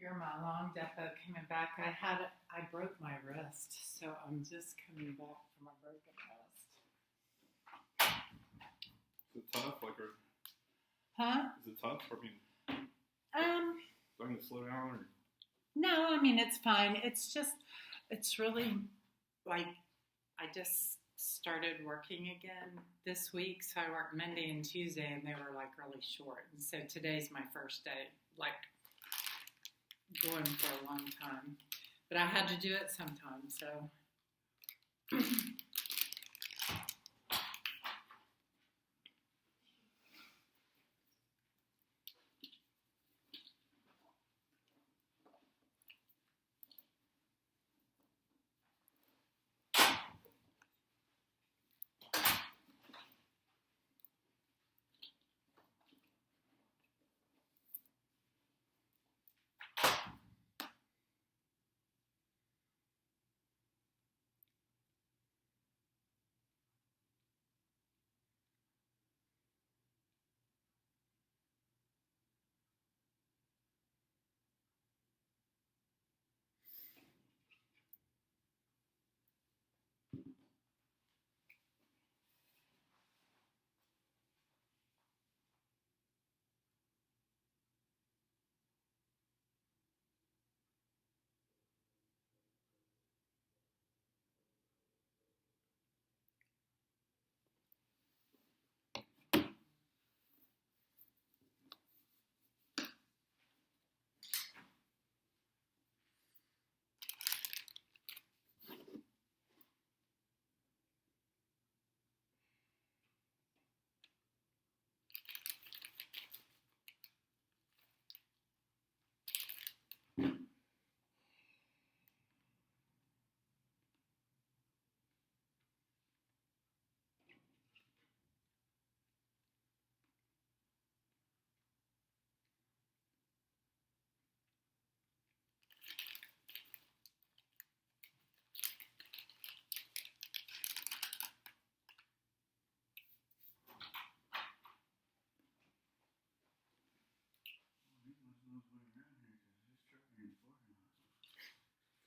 You're my long depo coming back. I broke my wrist, so I'm just coming back from a broken wrist. Is it tough? Huh? Is it tough? I mean, do I need to slow down? Or? No, I mean, it's fine. It's really like I just started working again this week. So I worked Monday and Tuesday and they were like really short. And so today's my first day, like going for a long time. But I had to do it sometime, so.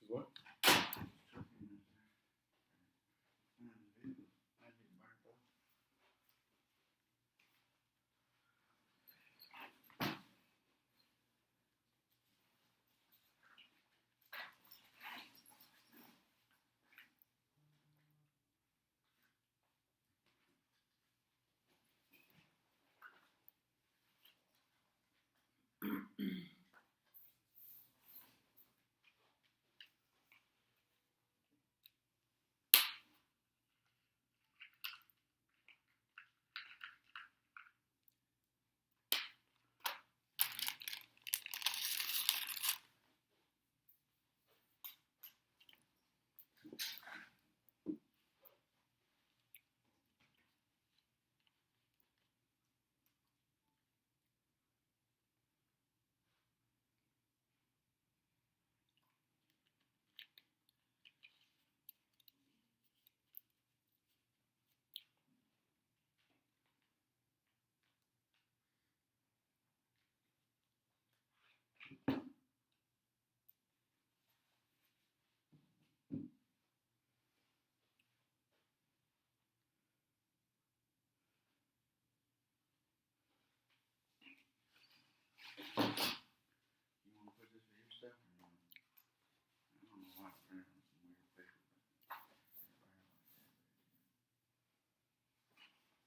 What?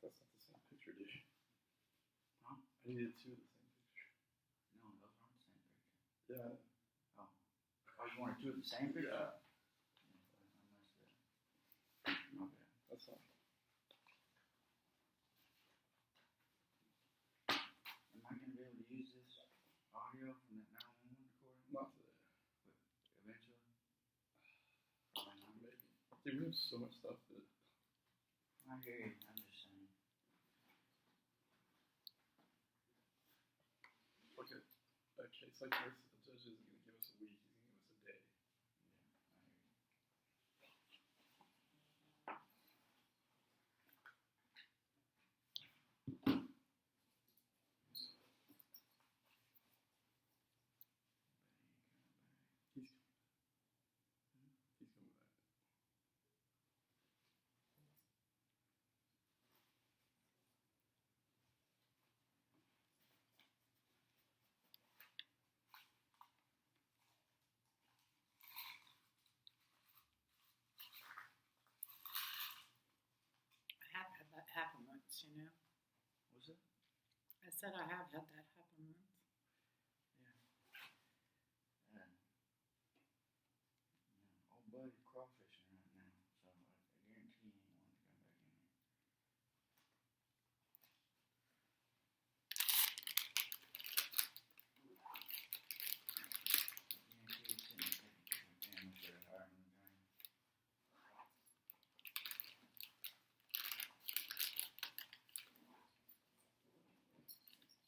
That's not the same picture, dude. Huh? I needed two of the same picture. No, those aren't the same picture. Yeah. Oh. Oh, you wanted two of the same picture? Yeah. My bad. That's fine. Am I going to be able to use this audio from that 911 recording? Not today. But eventually? Maybe. Dude, we have so much stuff that. I hear you. I'm just saying. Look at a case like this, the judge isn't going to give us a week, he's going to give us a day. you know. What's that? I said I have had that happen once. Old buddy crawfishing right now, so I guarantee he ain't wanting to come back in here. I guarantee he's sitting there thinking, damn, I should have hired him again. Is that his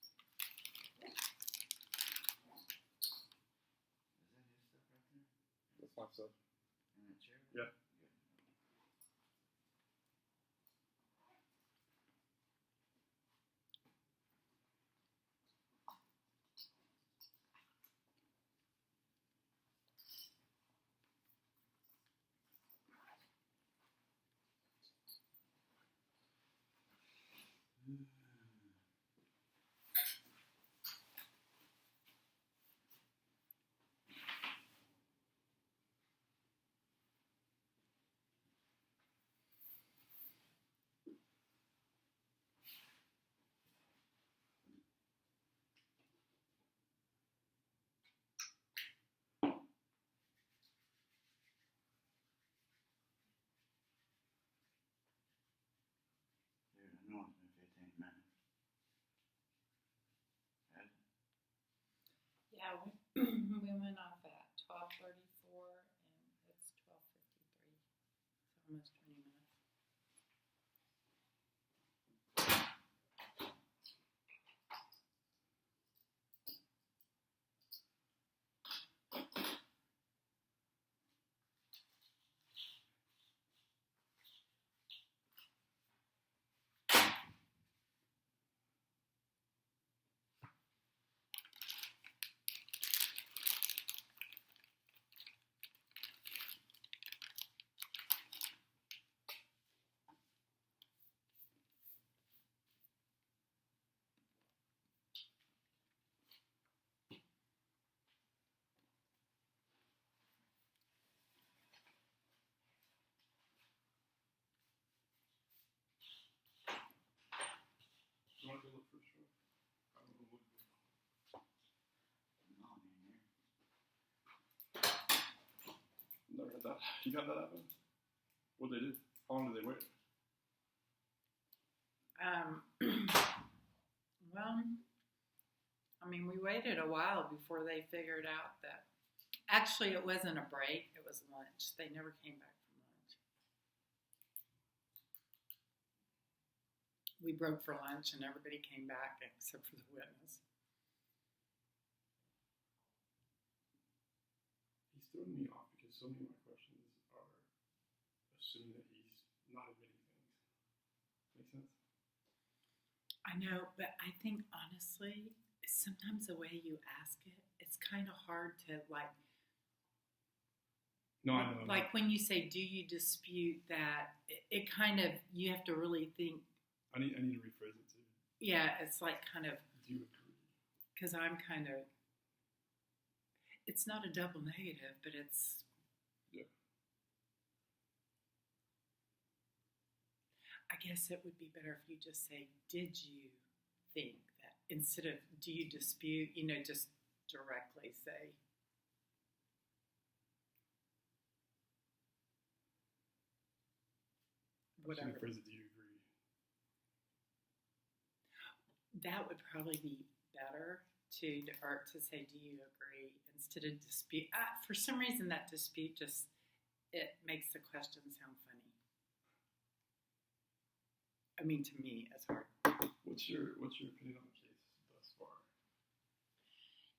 stuff right there? That's my stuff. In that chair? Yeah. Good. Dude, I know it's been 15 minutes. Has it? Yeah, we went off at 12:34 and it's 12:53. So almost 20 minutes. You want to go look for a show? I don't know what. Not in here. Never had that. You got that happen? What'd they do? How long did they wait? Well, I mean, we waited a while before they figured out that actually it wasn't a break, it was lunch. They never came back from lunch. We broke for lunch and everybody came back except for the witness. He's throwing me off because so many of my questions are assuming that he's not admitting things. Make sense? I know, but I think honestly, sometimes the way you ask it, it's kind of hard to like. No, I know. Like when you say, "Do you dispute that?" It kind of you have to really think. I need to rephrase it too. Yeah, it's like kind of Do you agree? because I'm kind of. It's not a double negative, but it's. Yeah. I guess it would be better if you just say, "Did you think that?" Instead of "Do you dispute?" You know, just directly say. Whatever. Rephrase it. Do you agree? That would probably be better to say, "Do you agree?" instead of dispute. For some reason, that dispute just it makes the question sound funny. I mean, to me, it's hard. What's your opinion on the case thus far?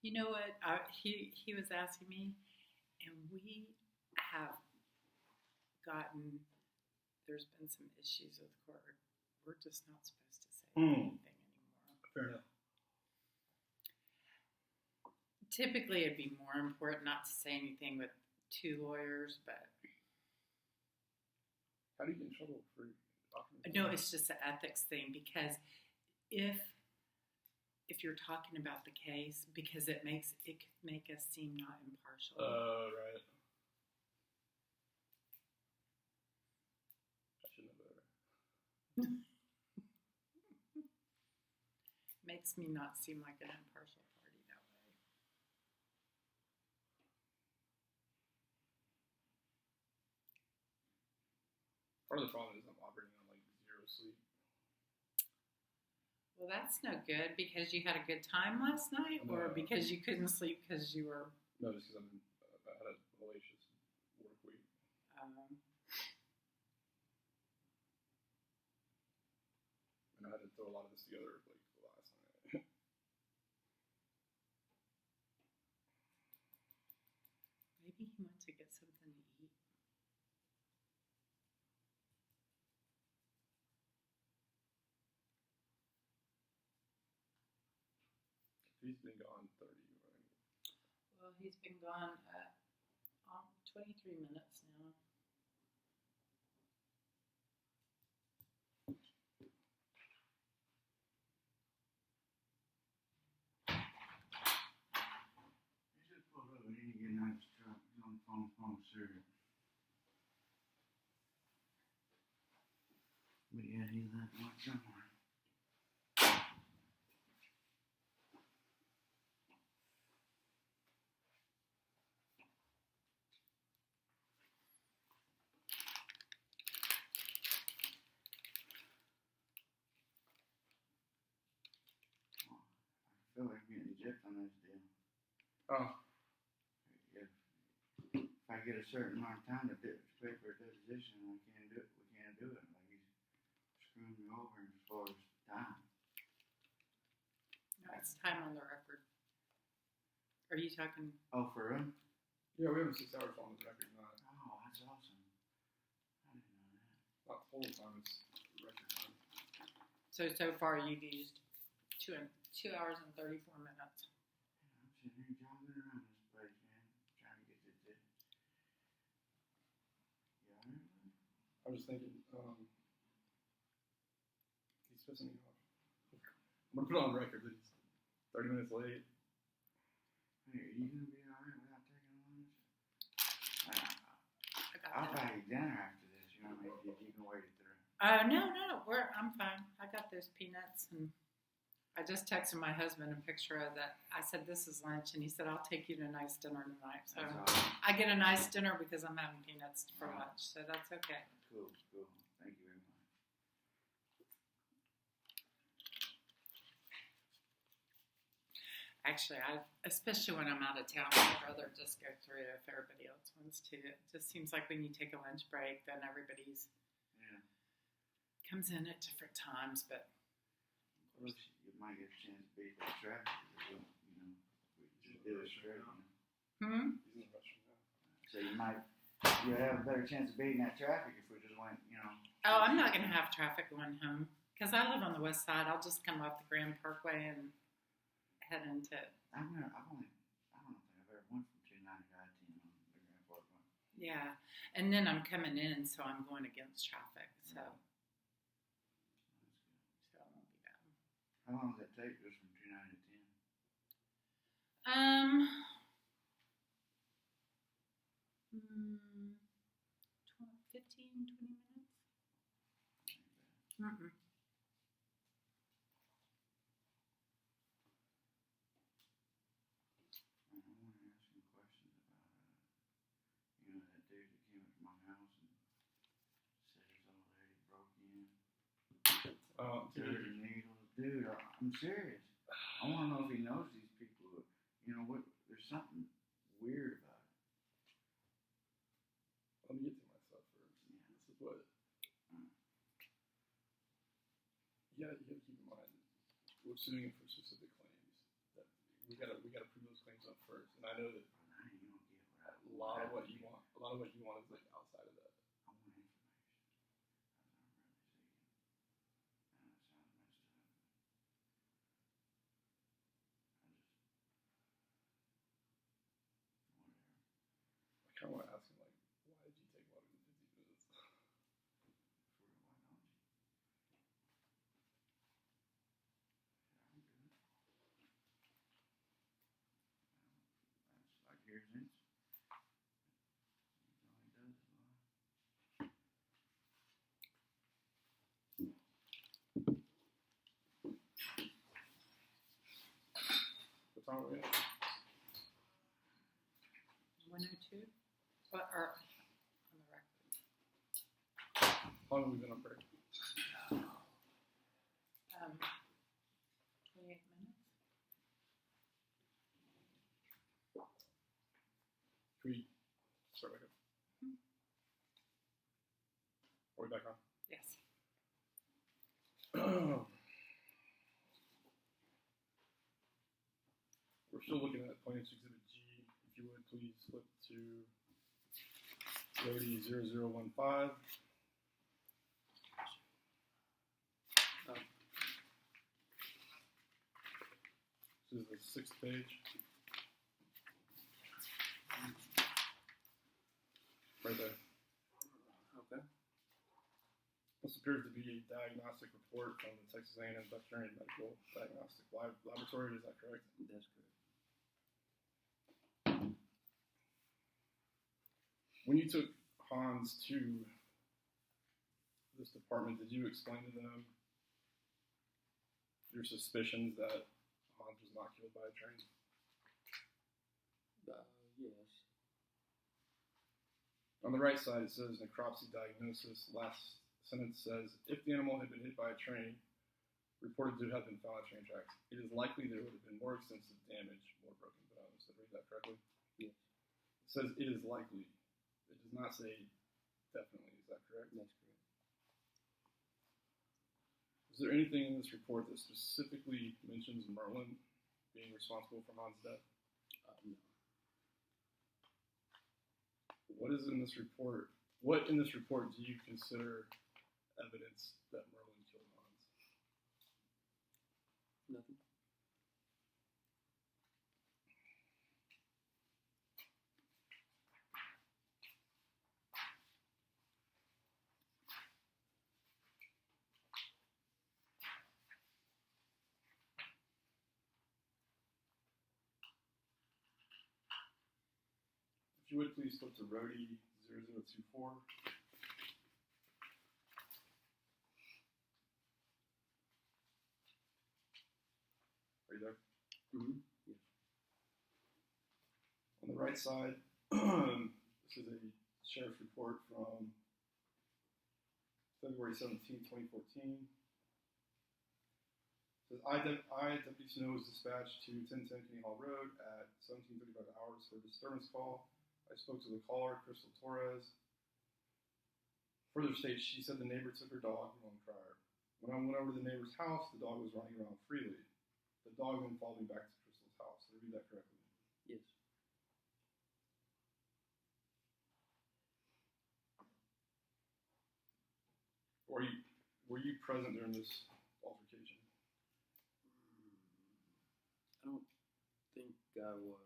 You know what? He was asking me, and we have gotten. There's been some issues with court. We're just not supposed to say anything anymore. Fair enough. Typically, it'd be more important not to say anything with two lawyers, but How do you get in trouble for talking? no, it's just an ethics thing because if you're talking about the case, because it could make us seem not impartial. Right. I should know better. makes me not seem like an impartial party that way. Part of the problem is I'm operating on like zero sleep. Well, that's no good because you had a good time last night, or No. because you couldn't sleep because you were. No, just because I had a hellacious work week. And I had to throw a lot of this together like last night. Maybe he went to get something to eat. He's been gone 30, right? Well, he's been gone 23 minutes now. He just pulled up and he didn't get out of his truck. He's on the phone, sir. But yeah, he left one somewhere. I feel like I'm getting gypped on this deal. Oh, If I get a certain amount of time to pay for a deposition, we can't do it. Like he's screwing me over as far as time. No, it's time on the record. Are you talking? Oh, for real? yeah, we have a 6 hour phone record, not Oh, that's awesome. I didn't know that. total time, it's record time. So far you've used 2 hours and 34 minutes. Yeah, I'm sitting here jogging around this place, man, trying to get this did. You alright? I was thinking, he's pissing me off. I'm gonna put it on record that he's 30 minutes late. Hey, are you gonna be alright without taking lunch? I got I'll that. buy you dinner after this, you know what I mean, if you can wait it through. No, I'm fine. I got those peanuts, and I just texted my husband a picture of that. I said, this is lunch, and he said, I'll take you to a nice dinner tonight. So That's awesome. I get a nice dinner because I'm having peanuts for Wow. lunch, so that's okay. Cool. Thank you very much. Actually, especially when I'm out of town, I'd rather just go through it if everybody else wants to. It just seems like when you take a lunch break, then everybody's Yeah. comes in at different times, but Of course, you might get a chance to beat that traffic if you just do it straight. You know? He's in the restroom now. So you'd have a better chance of beating that traffic if we just went, you know. Oh, I'm not going to have traffic going home because I live on the west side. I'll just come off the Grand Parkway and head into. I don't know if I've ever went from 290 to I-10 on the Grand Parkway. Yeah, and then I'm coming in, so I'm going against traffic, so That's good. it won't be bad. How long does that take just from 290 to 10? 15, 20 minutes. Mm-mm. I want to ask some questions about, that dude that came up to my house and said his old lady broke in. Dirty needles. Dude, I'm serious. I want to know if he knows these people. There's something weird about it. Let me get to myself first. Yeah. This is what. You gotta keep in mind, we're suing him for specific claims. That we gotta prove those claims up first. And I know that I ain't gonna get a lot of what you want is like outside of that. I want information. That's what I'm really seeking. I know it sounds messed up. Whatever. I kind of want to ask him like, why did you take longer than 15 minutes? For real, why don't you? Yeah, I'm good. That's like here's inch. All he does is time are we at? 102? Or on the record. How long have we been on break? 28 minutes? Can we start back up? Are we back on? Yes. We're still looking at Plaintiff's Exhibit G. If you would, please flip to Rohde 0015. This is the 6th page. Right there. Okay. This appears to be a diagnostic report from the Texas A&M Veterinary Medical Diagnostic Laboratory. Is that correct? That's correct. When you took Hans to this department, did you explain to them your suspicions that Hans was not killed by a train? Yes. On the right side, it says necropsy diagnosis. Last sentence says, if the animal had been hit by a train, reported to have been found on train tracks, it is likely there would have been more extensive damage, more broken bones. Did I read that correctly? Yes. It says it is likely. It does not say definitely. Is that correct? That's correct. Is there anything in this report that specifically mentions Merlin being responsible for Hans' death? No. What is in this report? What in this report do you consider evidence that Merlin killed Hans? Nothing. If you would, please flip to Rohde 0024. Are you there? Mm-hmm. Yes. On the right side, this is a sheriff's report from February 17, 2014. It says, I, Deputy Snow, was dispatched to 1010 Kenny Hall Road at 17:35 hours for a disturbance call. I spoke to the caller, Crystal Torres. Further states, she said the neighbor took her dog, Lone Crier. When I went over to the neighbor's house, the dog was running around freely. The dog then followed me back to Crystal's house. Did I read that correctly? Yes. Were you present during this altercation? I don't think I was.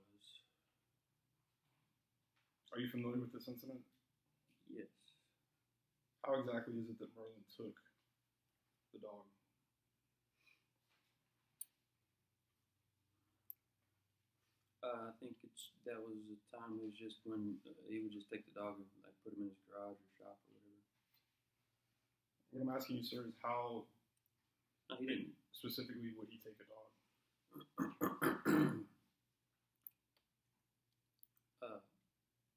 Are you familiar with this incident? Yes. How exactly is it that Merlin took the dog? I think that was the time. It was just when he would just take the dog and like put him in his garage or shop or whatever. What I'm asking you, sir, is how No, he didn't. specifically would he take a dog?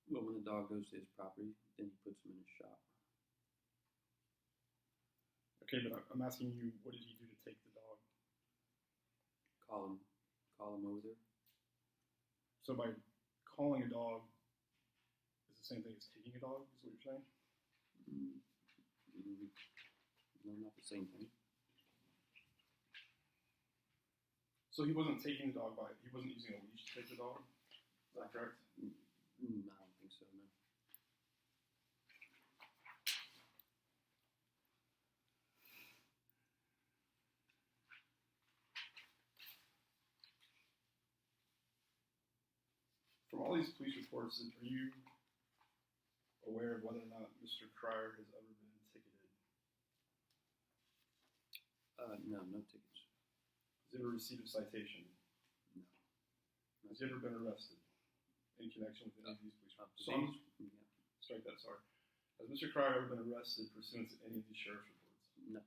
Well, when the dog goes to his property, then he puts him in his shop. Okay, but I'm asking you, what did he do to take the dog? Call him over there. So by calling a dog is the same thing as taking a dog, is what you're saying? No, not the same thing. So he wasn't taking the dog he wasn't using a leash to take the dog? Is that correct? I don't think so, no. From all these police reports, are you aware of whether or not Mr. Crier has ever been ticketed? No tickets. Has he ever received a citation? No. Has he ever been arrested in connection with any of these police reports? Yeah. Strike that, sorry. Has Mr. Crier ever been arrested pursuant to any of these sheriff's reports? No.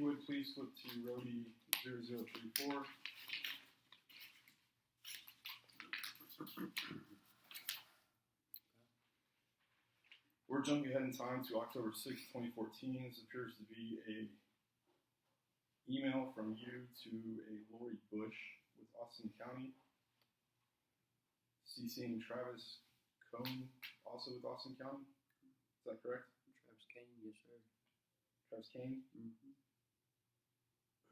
you would, please flip to Rohde 0034. We're jumping ahead in time to October 6, 2014. This appears to be a email from you to a Lori Bush with Austin County, CCing Travis Cohn, also with Austin County. Is that correct? Travis Kane, yes, sir. Travis Kane? Mm-hmm.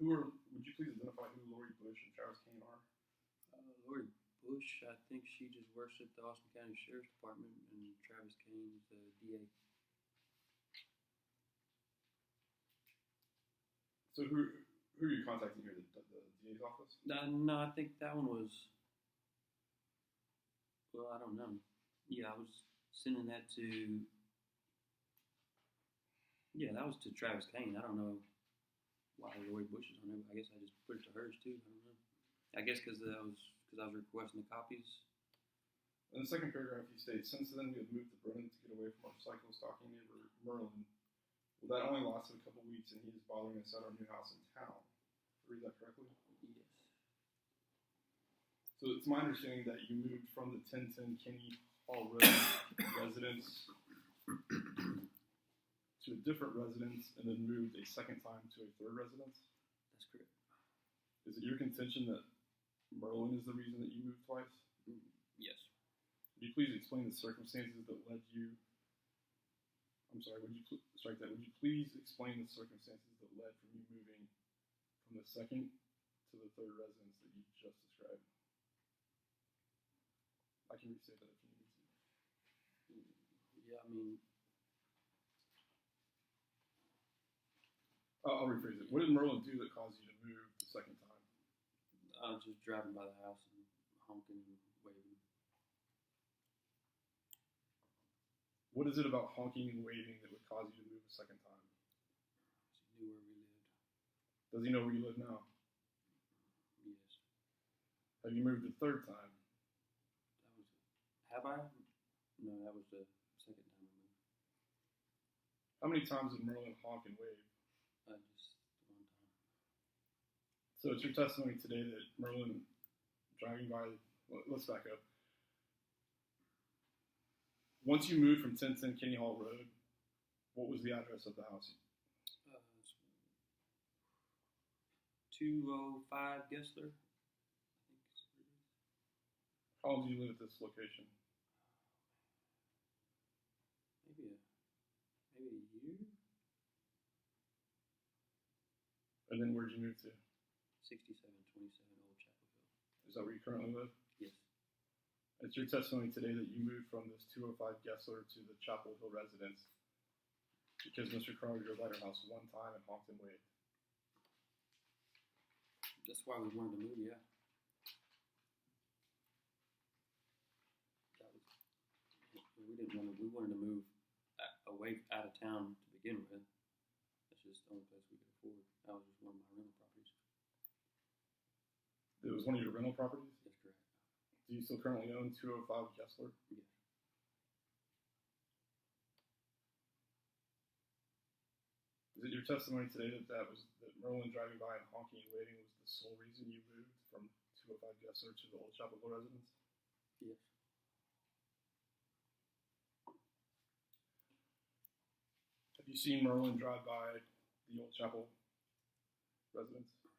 Would you please identify who Lori Bush and Travis Kane are? Lori Bush, I think she just works at the Austin County Sheriff's Department, and Travis Kane is the DA. So who are you contacting here? The DA's office? No, I think that one was. Well, I don't know. Yeah, I was sending that to. Yeah, that was to Travis Kane. I don't know why Lori Bush is on there. I guess I just put it to hers too. I don't know. I guess because I was requesting the copies. In the second paragraph, you state, since then we have moved to Brenham to get away from our cycle stalking neighbor Merlin. Well, that only lasted a couple weeks, and he is bothering us at our new house in town. Read that correctly? Yes. So it's my understanding that you moved from the 1010 Kenny Hall Road residence to a different residence, and then moved a second time to a third residence? That's correct. Is it your contention that Merlin is the reason that you moved twice? Yes. Would you please explain the circumstances that led you? I'm sorry, would you strike that? Would you please explain the circumstances that led from you moving from the second to the third residence that you just described? I can restate that if you need to. Yeah, I mean, I'll rephrase it. What did Merlin do that caused you to move the second time? I was just driving by the house and honking and waving. What is it about honking and waving that would cause you to move a second time? He knew where we lived. Does he know where you live now? Yes. Have you moved the third time? Have I? No, that was the second time I moved. How many times did Merlin honk and wave? Just one time. So it's your testimony today that Merlin driving by, let's back up. Once you moved from 1010 Kenny Hall Road, what was the address of the house? 205 Gessler. How long did you live at this location? Maybe a year. And then where'd you move to? 6727 Old Chapel Hill. Is that where you currently live? Yes. It's your testimony today that you moved from this 205 Gessler to the Chapel Hill residence because Mr. Crowder drove by your house one time and honked and waved. That's why we wanted to move, yeah. We wanted to move away out of town to begin with. That's just the only place we could afford. That was just one of my rental properties. It was one of your rental properties? That's correct. Do you still currently own 205 Gessler? Yes. Is it your testimony today that Merlin driving by and honking and waving was the sole reason you moved from 205 Gessler to the Old Chapel Hill residence? Yes. Have you seen Merlin drive by the Old Chapel residence? No.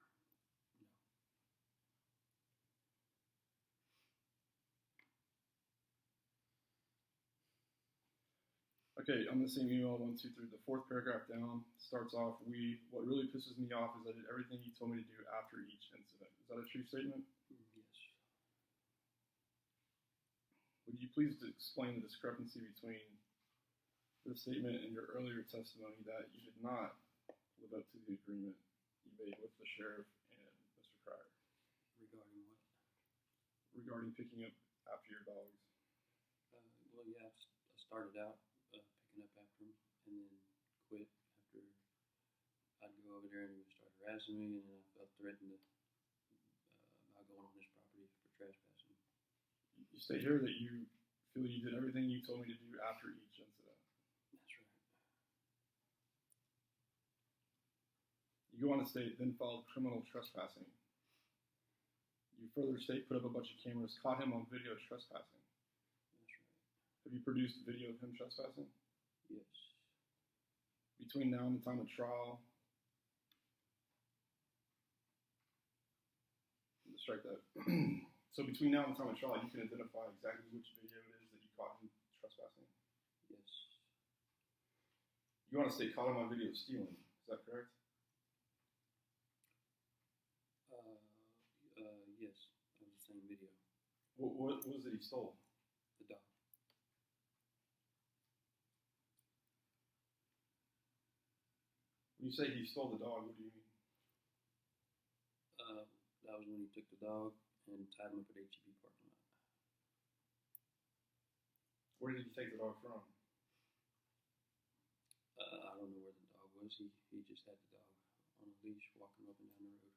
Okay, on the same email, 1, 2, 3, the fourth paragraph down starts off, what really pisses me off is I did everything he told me to do after each incident. Is that a true statement? Yes. Would you please explain the discrepancy between this statement and your earlier testimony that you did not live up to the agreement you made with the sheriff and Mr. Cryer? Regarding what? Regarding picking up after your dogs. Well, yeah, I started out picking up after him and then quit after I'd go over there and he would start harassing me, and then I felt threatened about going on his property for trespassing. You state here that you feel you did everything you told me to do after each incident. That's right. You You go on to state, then filed criminal trespassing. You further state put up a bunch of cameras, caught him on video trespassing. That's right. Have you produced video of him trespassing? Yes. Between now and the time of trial, let's strike that. So between now and the time of trial, you can identify exactly which video it is that you caught him trespassing. Yes. You want to state caught him on video stealing. Is that correct? Yes. That was the same video. What was it he stole? The dog. When you say he stole the dog, what do you mean? That was when he took the dog and tied him up at HEB parking lot. Where did he take the dog from? I don't know where the dog was. He just had the dog on a leash walking up and down the road.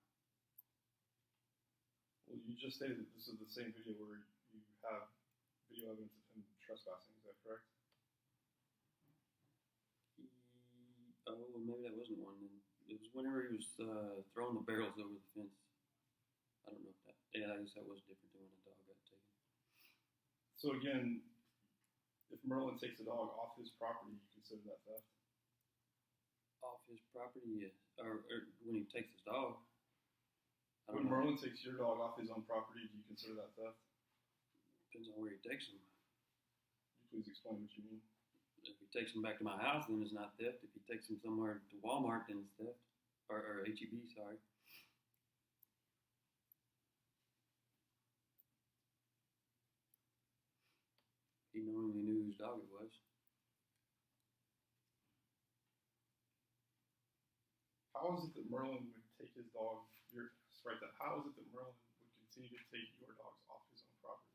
Well, you just stated that this is the same video where you have video evidence of him trespassing. Is that correct? Oh, well, maybe that wasn't one. Then it was whenever he was throwing the barrels over the fence. I don't know if that. Yeah, I guess that was different than when the dog got taken. So again, if Merlin takes the dog off his property, you consider that theft? Off his property, yeah. Or when he takes his dog. I When don't know. Merlin takes your dog off his own property, do you consider that theft? Depends on where he takes him. Could you please explain what you mean? If he takes him back to my house, then it's not theft. If he takes him somewhere to Walmart, then it's theft. Or HEB, sorry. He knowingly knew whose dog it was. How is it that Merlin would take his dog? How is it that Merlin would continue to take your dogs off his own property?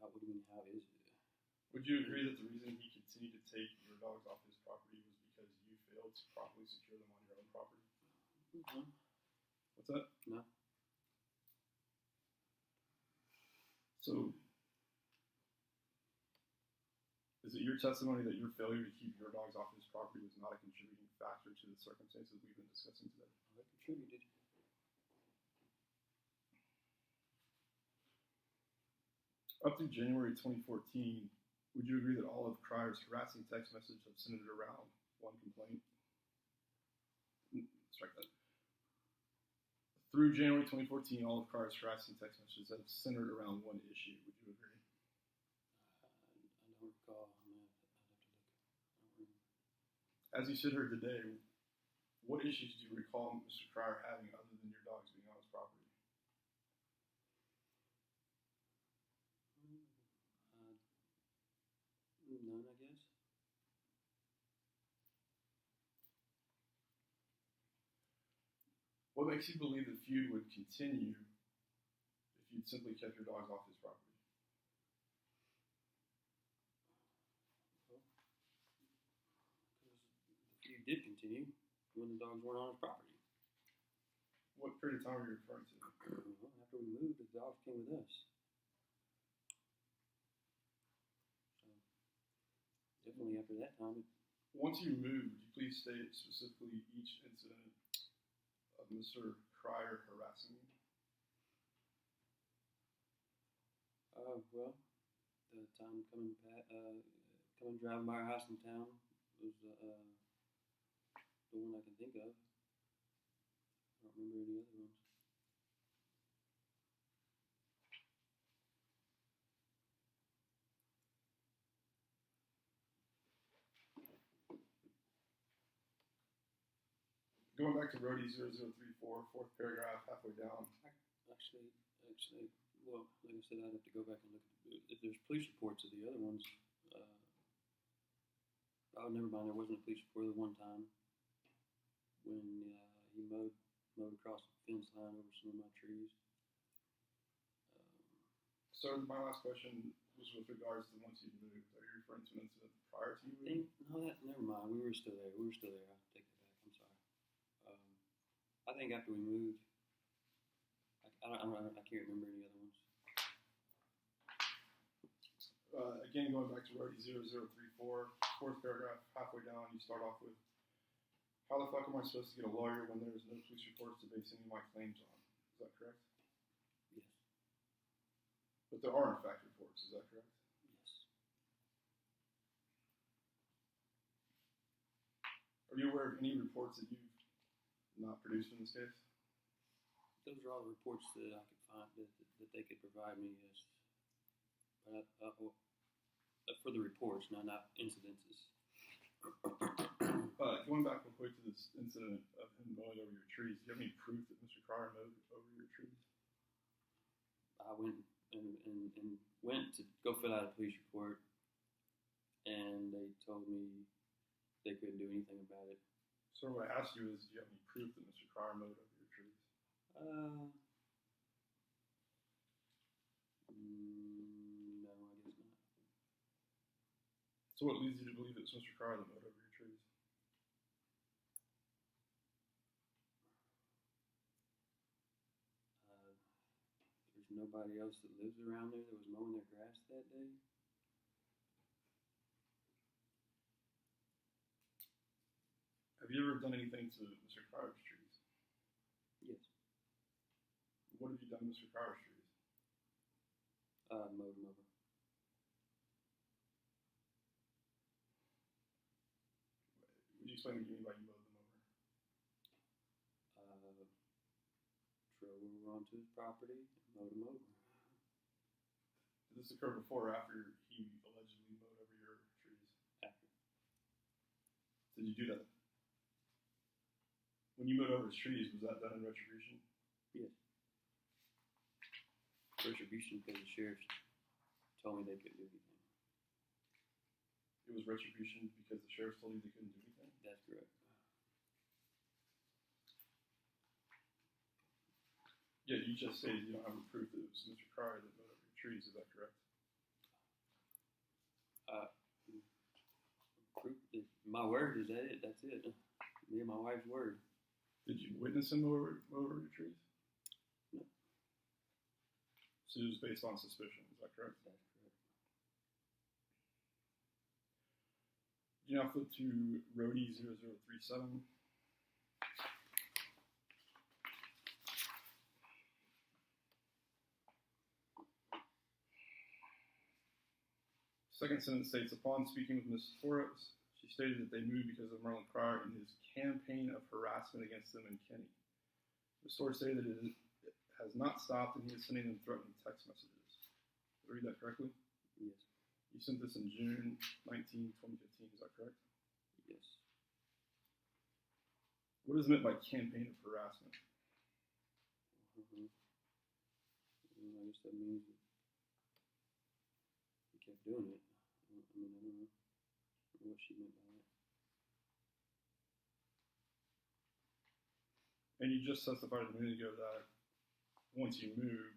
What do you mean, how is it? Would you agree that the reason he continued to take your dogs off his property was because you failed to properly secure them on your own property? Mm-hmm. What's that? No. So, is it your testimony that your failure to keep your dogs off his property was not a contributing factor to the circumstances we've been discussing today? Well, that contributed. Up through January 2014, would you agree that all of Cryer's harassing text messages have centered around one complaint? Strike that. Through January 2014, all of Cryer's harassing text messages have centered around one issue. Would you agree? I don't recall. I'd have to look. I don't remember. As you sit here today, what issues do you recall Mr. Cryer having other than your dogs being on his property? None, I guess. What makes you believe the feud would continue if you'd simply kept your dogs off his property? Well, because the feud did continue when the dogs weren't on his property. What period of time are you referring to? Well, after we moved, the dogs came with us. So, definitely after that time. Once you moved, would you please state specifically each incident of Mr. Cryer harassing you? Well, the time coming driving by our house in town was the one I can think of. I don't remember any other ones. Going back to Rohde 0034, fourth paragraph, halfway down. Actually, well, like I said, I'd have to go back and look at if there's police reports of the other ones. Oh, never mind. There wasn't a police report the one time when he mowed across the fence line over some of my trees. So my last question was with regards to once you moved. Are you referring to an incident prior to you moving? Never mind. We were still there. I'll take that back. I'm sorry. I think after we moved, I can't remember any other ones. Again, going back to Rohde 0034, fourth paragraph, halfway down, you start off with, how the fuck am I supposed to get a lawyer when there's no police reports to base any of my claims on? Is that correct? Yes. But there are, in fact, reports. Is that correct? Yes. Are you aware of any reports that you've not produced in this case? Those are all the reports that I could find that they could provide me. Yes. But for the reports, not incidences. Going back real quick to this incident of him mowing over your trees, do you have any proof that Mr. Cryer mowed over your trees? I went and went to go fill out a police report, and they told me they couldn't do anything about it. So what I asked you is, do you have any proof that Mr. Cryer mowed over your trees? No, I guess not. So what leads you to believe it was Mr. Cryer that mowed over your trees? There's nobody else that lives around there that was mowing their grass that day. Have you ever done anything to Mr. Cryer's trees? Yes. What have you done to Mr. Cryer's trees? Mowed them over. Would you explain what you mean by you mowed them over? Drove over onto his property and mowed him over. Did this occur before or after he allegedly mowed over your trees? After. Did you do that? When you mowed over his trees, was that done in retribution? Yes. Retribution because the sheriff told me they couldn't do anything. It was retribution because the sheriff told you they couldn't do anything? That's correct. Yeah, you just stated you don't have any proof that it was Mr. Cryer that mowed over your trees. Is that correct? Proof. My word is that it. That's it. Me and my wife's word. Did you witness him mow over your trees? No. So it was based on suspicion. Is that correct? That's correct. You now flip to Rohde 0037. Second sentence states, upon speaking with Mrs. Torres, she stated that they moved because of Merlin Cryer and his campaign of harassment against them and Kenny. Ms. Torres stated that it has not stopped and he is sending them threatening text messages. Did I read that correctly? Yes. You sent this in June 19, 2015, is that correct? Yes. What is meant by campaign of harassment? I guess that means that he kept doing it. I don't know what she meant by that. And you just testified a minute ago that once you moved,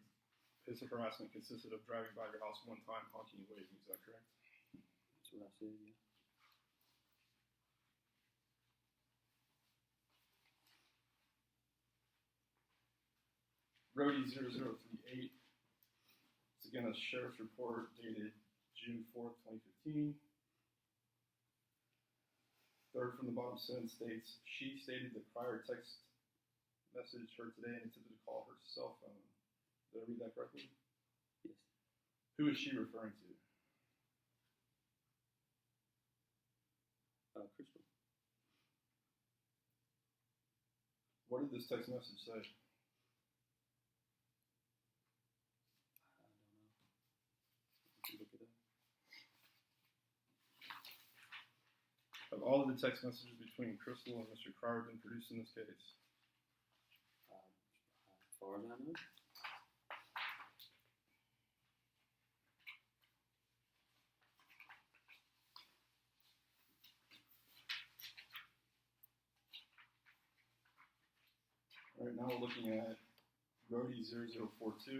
his harassment consisted of driving by your house one time, honking and waving. Is that correct? That's what I said, yeah. Rohde 0038. It's again a sheriff's report dated June 4th, 2015. Third from the bottom sentence states, she stated that prior text message her today and intended to call her cell phone. Did I read that correctly? Yes. Who is she referring to? Crystal. What did this text message say? I don't know. I can look it up. Have all of the text messages between Crystal and Mr. Cryer been produced in this case? As far as I know. All right, now we're looking at Rohde 0042.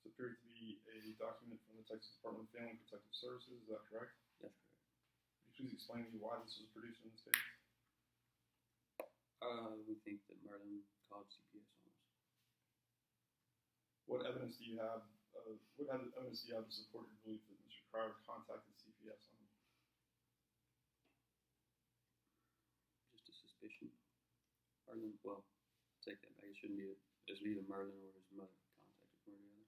This appears to be a document from the Texas Department of Family and Protective Services. Is that correct? That's correct. Could you please explain to me why this was produced in this case? We think that Merlin called CPS on us. What evidence do you have? Evidence do you have to support your belief that Mr. Crowder contacted CPS on you? Just a suspicion. Merlin, well, take that back. It shouldn't be. It's either Merlin or his mother contacted one or the other.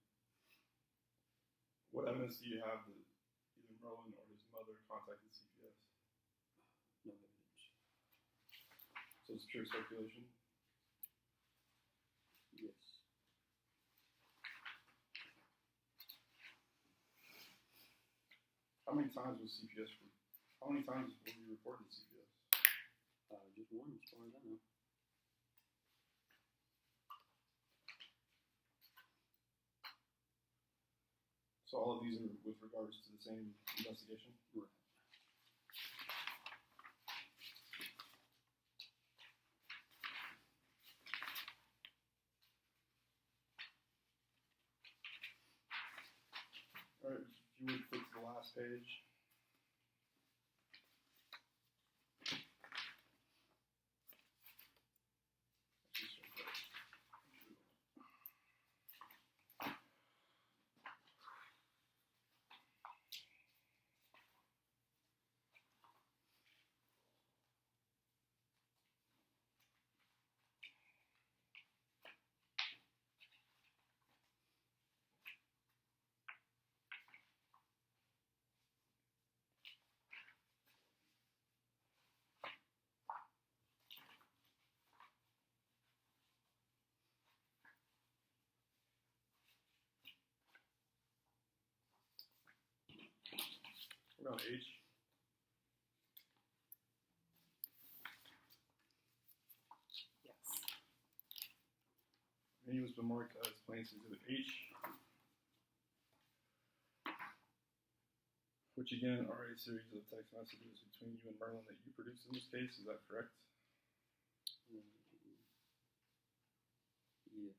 What evidence do you have that either Merlin or his mother contacted CPS? No evidence. So it's pure speculation? Yes. How many times were you reported to CPS? Just one, as far as I know. So all of these are with regards to the same investigation? Right. All right, if you would flip to the last page. We're on H. Yes. Venue has been marked as Plaintiff's Exhibit H, which again are a series of text messages between you and Merlin that you produced in this case. Is that correct? Yes.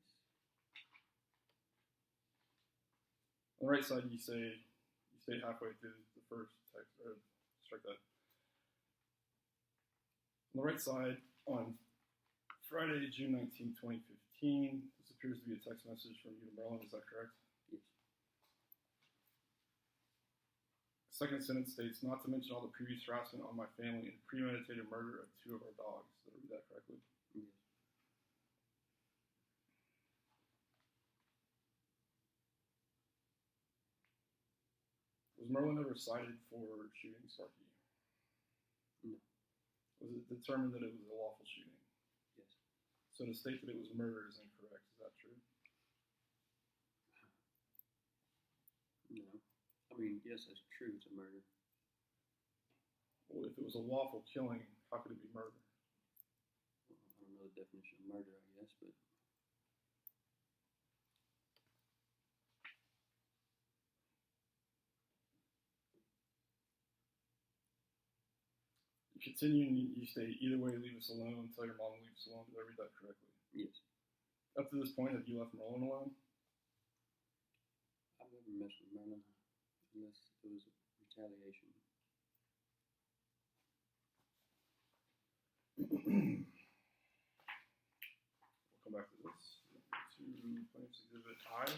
On the right side, you stay halfway through the first text, or strike that. On the right side, on Friday, June 19, 2015, this appears to be a text message from you to Merlin. Is that correct? Yes. Second sentence states, not to mention all the previous harassment on my family and premeditated murder of 2 of our dogs. Did I read that correctly? Yes. Was Merlin ever cited for shooting Sparky? No. Was it determined that it was a lawful shooting? Yes. So to state that it was murder is incorrect. Is that true? No. I mean, yes, that's true. It's a murder. Well, if it was a lawful killing, how could it be murder? Well, I don't know the definition of murder, I guess, but You continue and you state, either way, leave us alone. Tell your mom to leave us alone. Did I read that correctly? yes. Up to this point, have you left Merlin alone? I've never messed with Merlin unless it was retaliation. We'll come back to this. To Plaintiff's Exhibit I.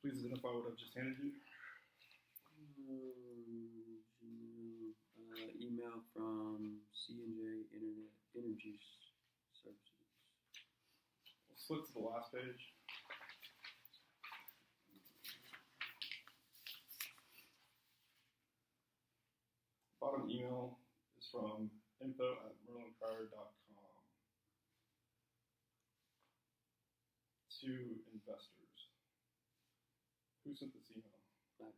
Would you please identify what I've just handed you? Email from C&J Energy Services. Let's flip to the last page. Bottom email is from info@merlincrier.com to investors. Who sent this email? I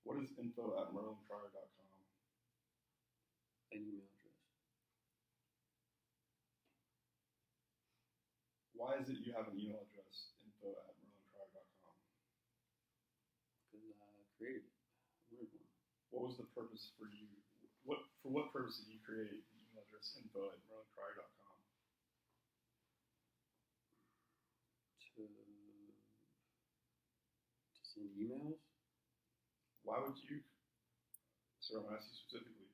What is info@merlincrier.com? An email address. Why is it you have an email address, info@merlincrier.com? Because I created it. I wanted one. What was the purpose for you? For what purpose did you create the email address info@merlincrier.com? To Send emails? Why would you, sir, I'm asking you specifically,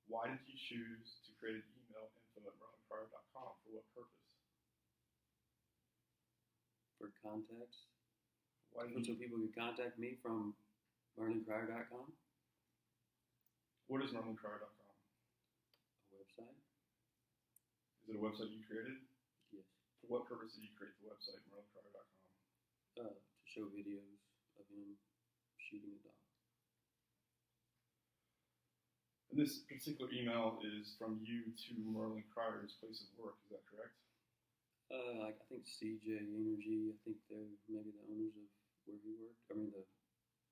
why did you choose to create an email info@merlincrier.com? For what purpose? For contacts? Why did So you, people can contact me from merlincrier.com, what is merlincrier.com? a website. Is it a website you created? Yes. For what purpose did you create the website merlincrier.com? To show videos of him shooting a dog. And this particular email is from you to Merlin Crier's place of work, is that correct? Like I think CJ Energy. I think they're maybe the owners of where he worked. I mean the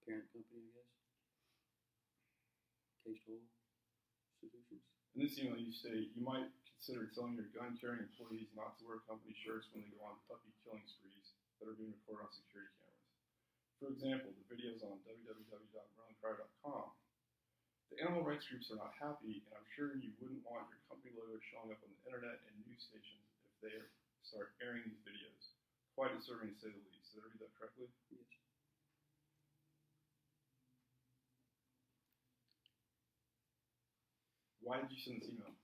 parent company, I guess. Case Toll Solutions. In this email, you state you might consider telling your gun-carrying employees not to wear company shirts when they go on puppy killing sprees that are being recorded on security cameras. For example, the videos on www.merlincrier.com. The animal rights groups are not happy, and I'm sure you wouldn't want your company logo showing up on the internet and news stations if they start airing these videos. Quite disturbing to say the least. Did I read that correctly? Yes. Why did you send this email?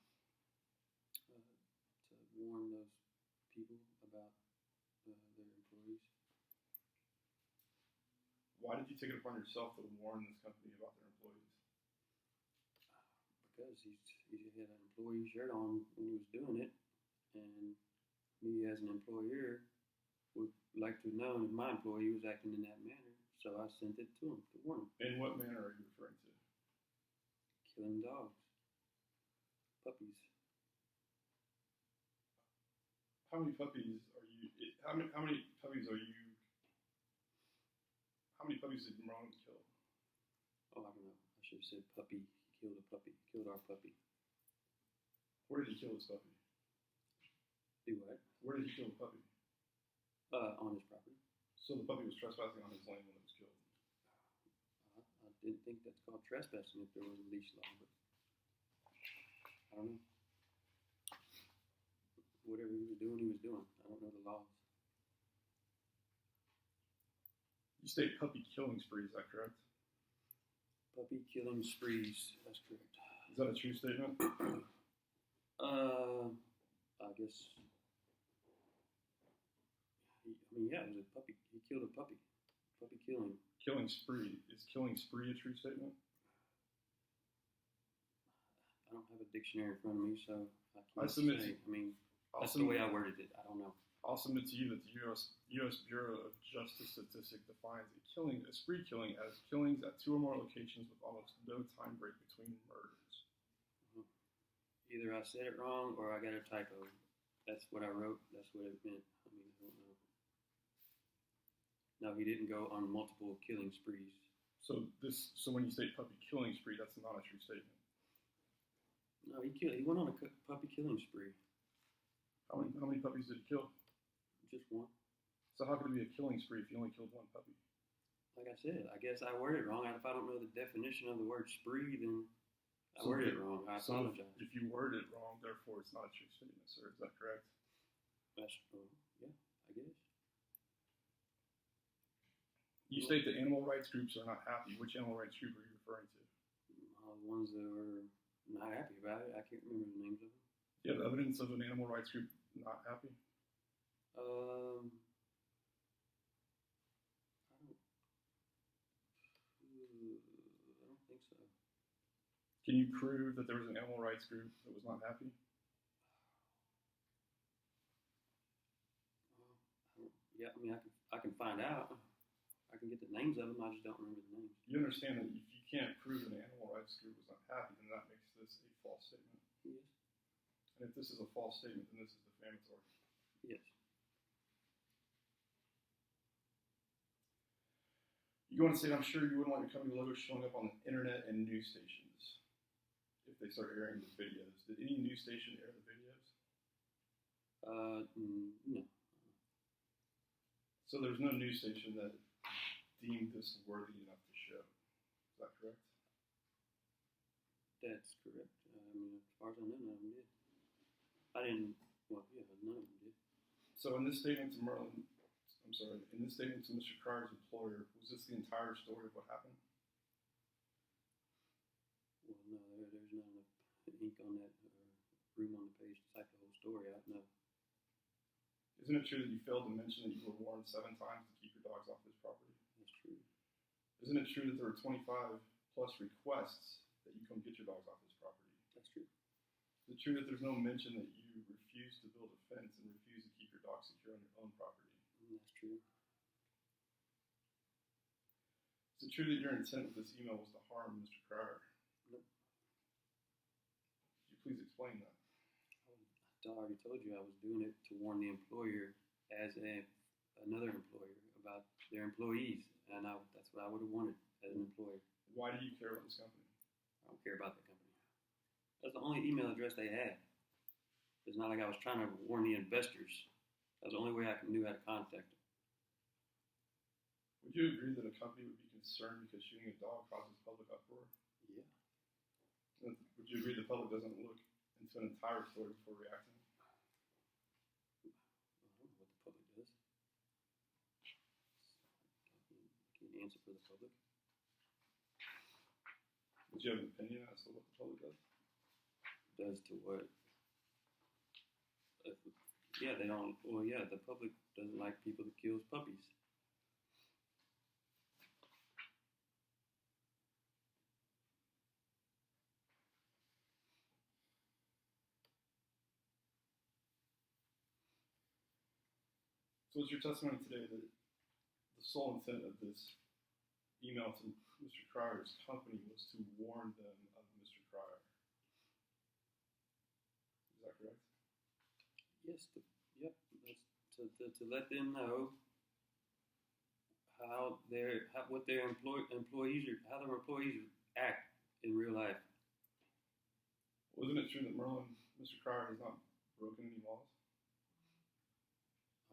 To warn those people about their employees. Why did you take it upon yourself to warn this company about their employees? Because he had an employee shirt on when he was doing it, and me as an employer would like to know if my employee was acting in that manner, so I sent it to him to warn him. In what manner are you referring to? Killing dogs, puppies. How many puppies are you? How many puppies are you? How many puppies did Merlin kill? Oh, I don't know. I should have said puppy. He killed a puppy. Killed our puppy. Where did he kill this puppy? Do what? Where did he kill the puppy? On his property. So the puppy was trespassing on his land when it was killed. I didn't think that's called trespassing if there was a leash law, but I don't know. Whatever he was doing, he was doing. I don't know the laws. You state puppy killing spree, is that correct? Puppy killing sprees. That's correct. Is that a true statement? I guess. Yeah, it was a puppy. He killed a puppy. Puppy killing. Killing spree. Is killing spree a true statement? I don't have a dictionary in front of me, so I I can't submit say. to- I mean, I'll that's the way submit, I worded it. I don't know. I'll submit to you that the U.S. Bureau of Justice statistic defines a spree killing as killings at two or more locations with almost no time break between murders. Either I said it wrong or I got a typo. That's what I wrote. That's what it meant. I mean, I don't know. No, he didn't go on multiple killing sprees. So when you state puppy killing spree, that's not a true statement. No, he went on a puppy killing spree. How many puppies did he kill? Just one. So how could it be a killing spree if you only killed one puppy? Like I said, I guess I worded it wrong. If I don't know the definition of the word spree, then I So worded it wrong. I So apologize. if you worded it wrong, therefore it's not a true statement, sir. Is that correct? That's yeah, I guess. You state that animal rights groups are not happy. Which animal rights group are you referring to? The ones that were not happy about it, I can't remember the names of them. Do you have evidence of an animal rights group not happy? I don't think so. Can you prove that there was an animal rights group that was not happy? Yeah, I mean, I can find out. I can get the names of them. I just don't remember the names. You understand that if you can't prove that an animal rights group was not happy, then that makes this a false statement. Yes. And if this is a false statement, then this is defamatory. Yes. You go on and say, I'm sure you wouldn't want your company logo showing up on the internet and news stations if they start airing the videos. Did any news station air the videos? No. So there's no news station that deemed this worthy enough to show. Is that correct? That's correct. I mean, as far as I know, none of them did. I didn't. Well, yeah, none of them did. So in this statement to Merlin, I'm I'm sorry, in this statement to Mr. Cryer's employer, was this the entire story of what happened? Well, no, there's not enough ink on that room on the page to type the whole story out. No. Isn't it true that you failed to mention that you were warned 7 times to keep your dogs off his property? That's true. Isn't it true that there were 25 plus requests that you come get your dogs off his property? That's true. Is it true that there's no mention that you refused to build a fence and refused to keep your dogs secure on your own property? That's true. Is it true that your intent with this email was to harm Mr. Cryer? Nope. Could you please explain that? I already told you I was doing it to warn the employer as another employer about their employees, and that's what I would have wanted as an employer. Why do you care about this company? I don't care about the company. That's the only email address they had. It's not like I was trying to warn the investors. That's the only way I knew how to contact them. Would you agree that a company would be concerned because shooting a dog causes public uproar? Yeah. Would you agree the public doesn't look into an entire story before reacting? I don't know what the public does. I can't answer for the public. Would you have an opinion as to what the public does? Does to what? Yeah, they don't. Well, yeah, the public doesn't like people that kills puppies. So it's your testimony today that the sole intent of this email to Mr. Cryer's company was to warn them of Mr. Cryer. Is that correct? Yes. Yep. That's to let them know how what their employees are, how their employees act in real life. Wasn't it true that Mr. Cryer has not broken any laws?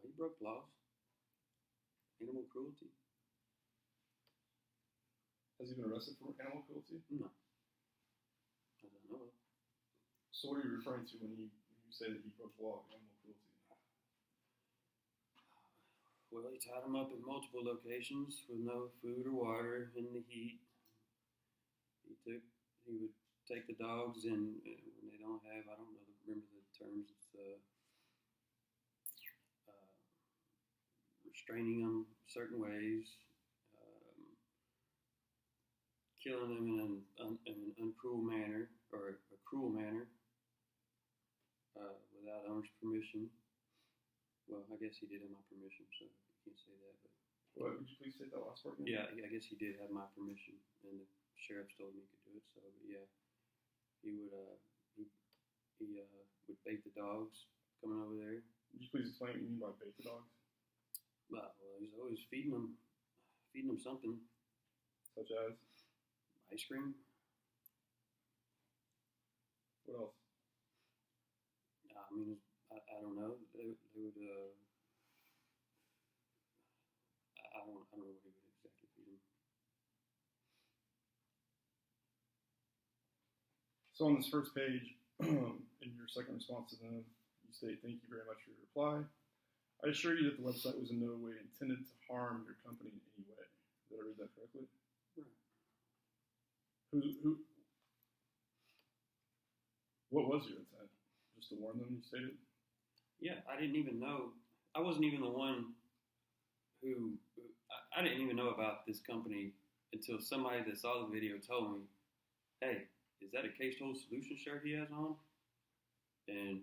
Oh, he broke laws. Animal cruelty. Has he been arrested for animal cruelty? No. As I know of. So what are you referring to when you say that he broke the law of animal cruelty? Well, he tied them up in multiple locations with no food or water in the heat. He would take the dogs and when they don't have, I don't know, remember the terms, it's restraining them certain ways, killing them in an uncruel manner or a cruel manner without owner's permission. Well, I guess he did have my permission, so you can't say that. But What, would you please say that last part again? yeah, I guess he did have my permission, and the sheriff told me he could do it. So, but yeah, he would would bait the dogs coming over there. Would you please explain what you mean by bait the dogs? Well, he's always feeding them something. Such as? Ice cream. What else? I mean, I don't know. They would. I don't know what he would exactly feed them. So on this first page, in your second response to them, you state, "Thank you very much for your reply. I assure you that the website was in no way intended to harm your company in any way." Did I read that correctly? Right. What was your intent? Just to warn them, you stated? Yeah, I didn't even know. I wasn't even the one who. I didn't even know about this company until somebody that saw the video told me, "Hey, is that a Case Hold Solution shirt he has on?" And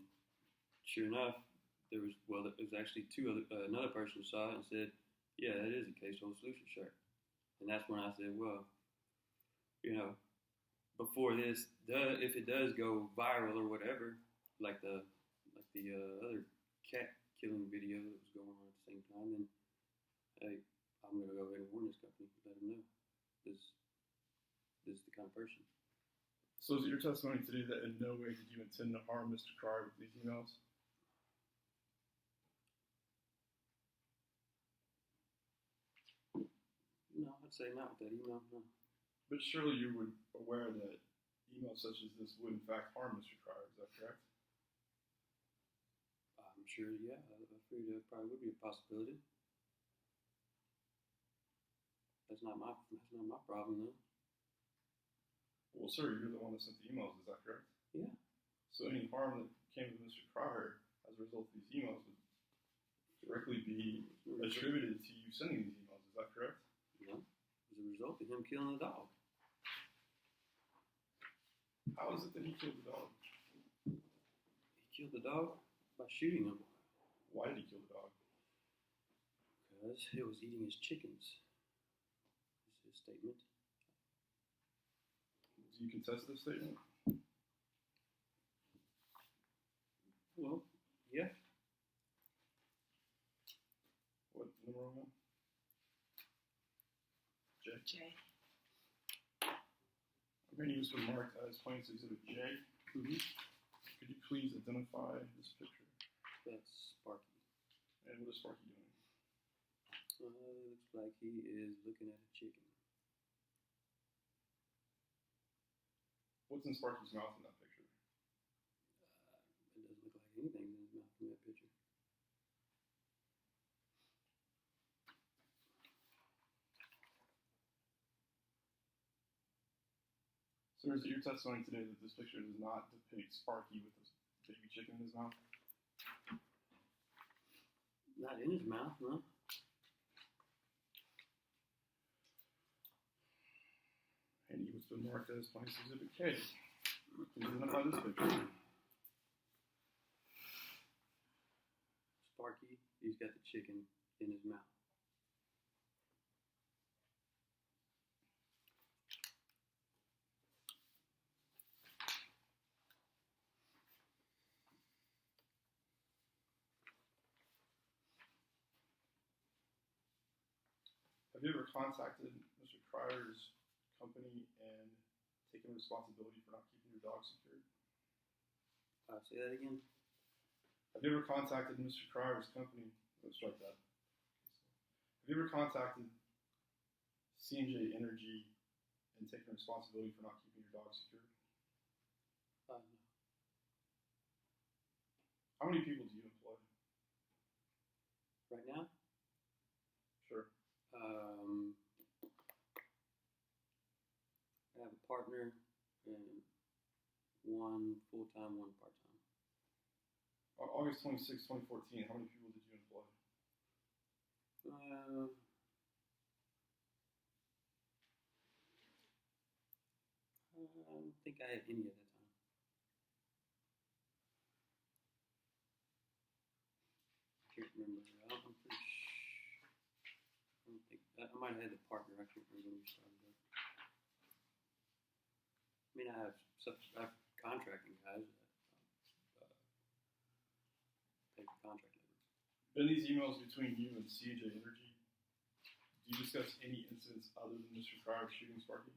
sure enough, there was actually another person saw it and said, "Yeah, that is a Case Hold Solution shirt." And that's when I said, well, before this, if it does go viral or whatever, like the other cat killing video that was going on at the same time, then hey, I'm gonna go ahead and warn this company, let them know this is the kind of person. So is it your testimony today that in no way did you intend to harm Mr. Cryer with these emails? No, I'd say not with that email, no. But surely you were aware that emails such as this would in fact harm Mr. Cryer, is that correct? I'm sure, yeah, I figured that probably would be a possibility. That's not my problem though. Well, sir, you're the one that sent the emails. Is that correct? Yeah. So any harm that came to Mr. Cryer as a result of these emails would directly be attributed to you sending these emails. Is that correct? No. As a result of him killing the dog. How is it that he killed the dog? He killed the dog by shooting him. Why did he kill the dog? Because it was eating his chickens. Is his statement. Do you contest this statement? Well, yeah. What number on that? J. Jay. Menu has been marked as Plaintiff's Exhibit J. Mm-hmm. Could you please identify this picture? That's Sparky. And what is Sparky doing? Looks like he is looking at a chicken. What's in Sparky's mouth in that picture? It doesn't look like anything's in his mouth in that picture. Sir, is it your testimony today that this picture does not depict Sparky with a baby chicken in his mouth? Not in his mouth, no. And he was been marked as Plaintiff's Exhibit K. Please identify this picture. Sparky, he's got the chicken in his mouth. Have you ever contacted Mr. Cryer's company and taken responsibility for not keeping your dog secured? Say that again. Have you ever contacted Mr. Cryer's company? Let's strike that. Have you ever contacted C&J Energy and taken responsibility for not keeping your dog secured? No. How many people do you employ? Right now? Sure. I have a partner and one full-time, one part-time. On August 26, 2014, how many people did you employ? I don't think I had any at that time. I can't remember. I'm pretty sure. I don't think I might have had the partner. I can't remember when we started up. I mean, I have contracting guys that pay for contract labor. In these emails between you and C&J Energy, do you discuss any incidents other than Mr. Cryer shooting Sparky?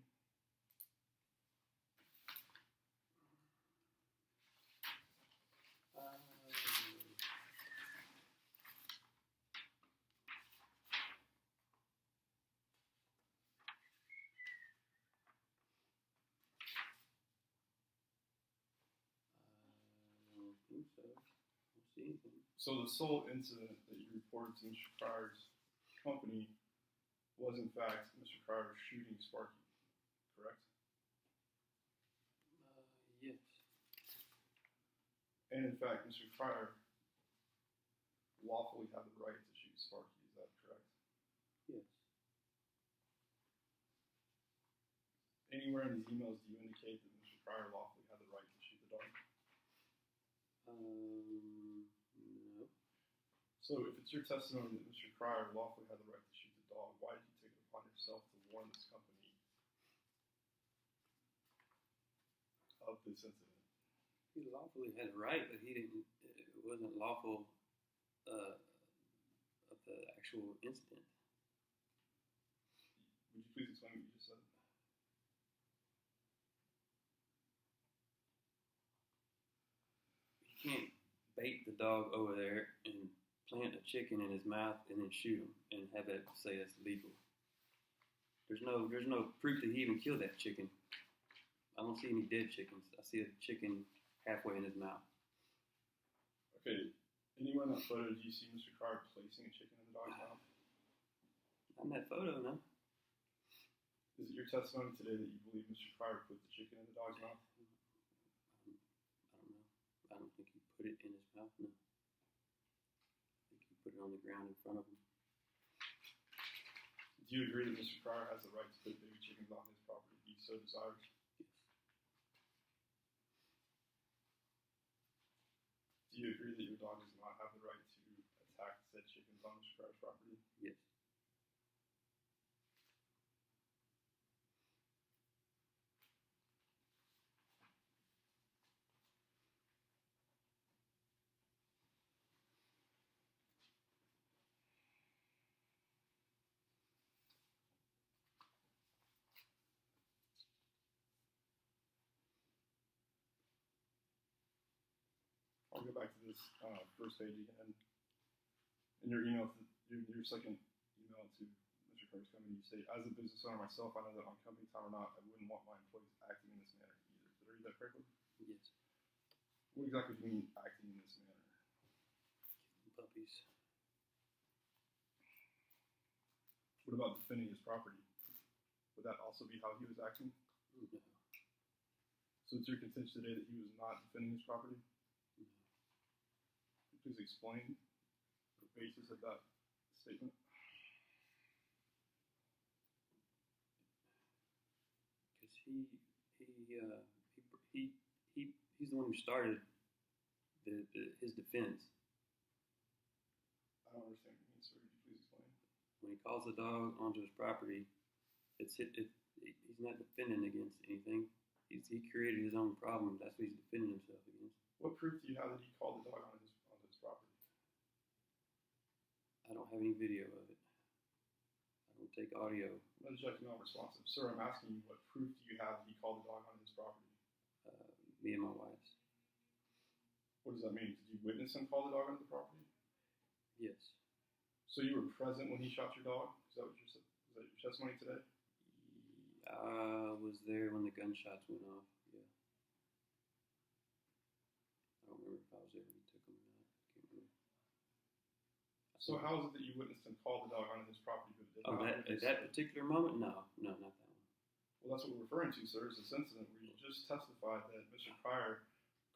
I don't think so. I don't see anything. So the sole incident that you reported to Mr. Cryer's company was in fact Mr. Cryer shooting Sparky, correct? Yes. And in fact, Mr. Cryer lawfully had the right to shoot Sparky, is that correct? Yes. Anywhere in these emails do you indicate that Mr. Cryer lawfully had the right to shoot the dog? No. So if it's your testimony that Mr. Cryer lawfully had the right to shoot the dog, why did you take it upon yourself to warn this company of this incident? He lawfully had a right, but he didn't. It wasn't lawful of the actual incident. Would you please explain what you just said? You can't bait the dog over there and plant a chicken in his mouth and then shoot him and have it say that's legal. There's no proof that he even killed that chicken. I don't see any dead chickens. I see a chicken halfway in his mouth. Okay, anywhere in that photo do you see Mr. Cryer placing a chicken in the dog's mouth? Not in that photo, no. Is it your testimony today that you believe Mr. Pryor put the chicken in the dog's mouth? I don't know. I don't think he put it in his mouth, no. I think he put it on the ground in front of him. Do you agree that Mr. Pryor has the right to put baby chickens on his property if he so desires? Yes. Do you agree that your dog does not have the right to attack said chickens on Mr. Pryor's property? Yes. I'll go back to this first page again. In your email, your second email to Mr. Pryor's company, you state, as a business owner myself, I know that on company time or not, I wouldn't want my employees acting in this manner either. Did I read that correctly? Yes. What exactly do you mean acting in this manner? Puppies. What about defending his property? Would that also be how he was acting? No. So it's your contention today that he was not defending his property? No. Please explain the basis of that statement. Because he's the one who started his defense. I don't understand what you mean, sir. Could you please explain? When he calls the dog onto his property, he's not defending against anything. He created his own problem. That's what he's defending himself against. What proof do you have that he called the dog on his property? I don't have any video of it. I don't take audio. I'm objecting non-responsive. Sir, I'm asking you, what proof do you have that he called the dog on his property? Me and my wife's. What does that mean? Did you witness him call the dog onto the property? Yes. So you were present when he shot your dog? Is that your testimony today? I was there when the gunshots went off. Yeah. I don't remember if I was there when he took them or not. I can't remember. So how is it that you witnessed him call the dog onto his property, but did not At witness that particular moment? No, not that one. Well, that's what we're referring to, sir, is this incident where you just testified that Mr. Pryor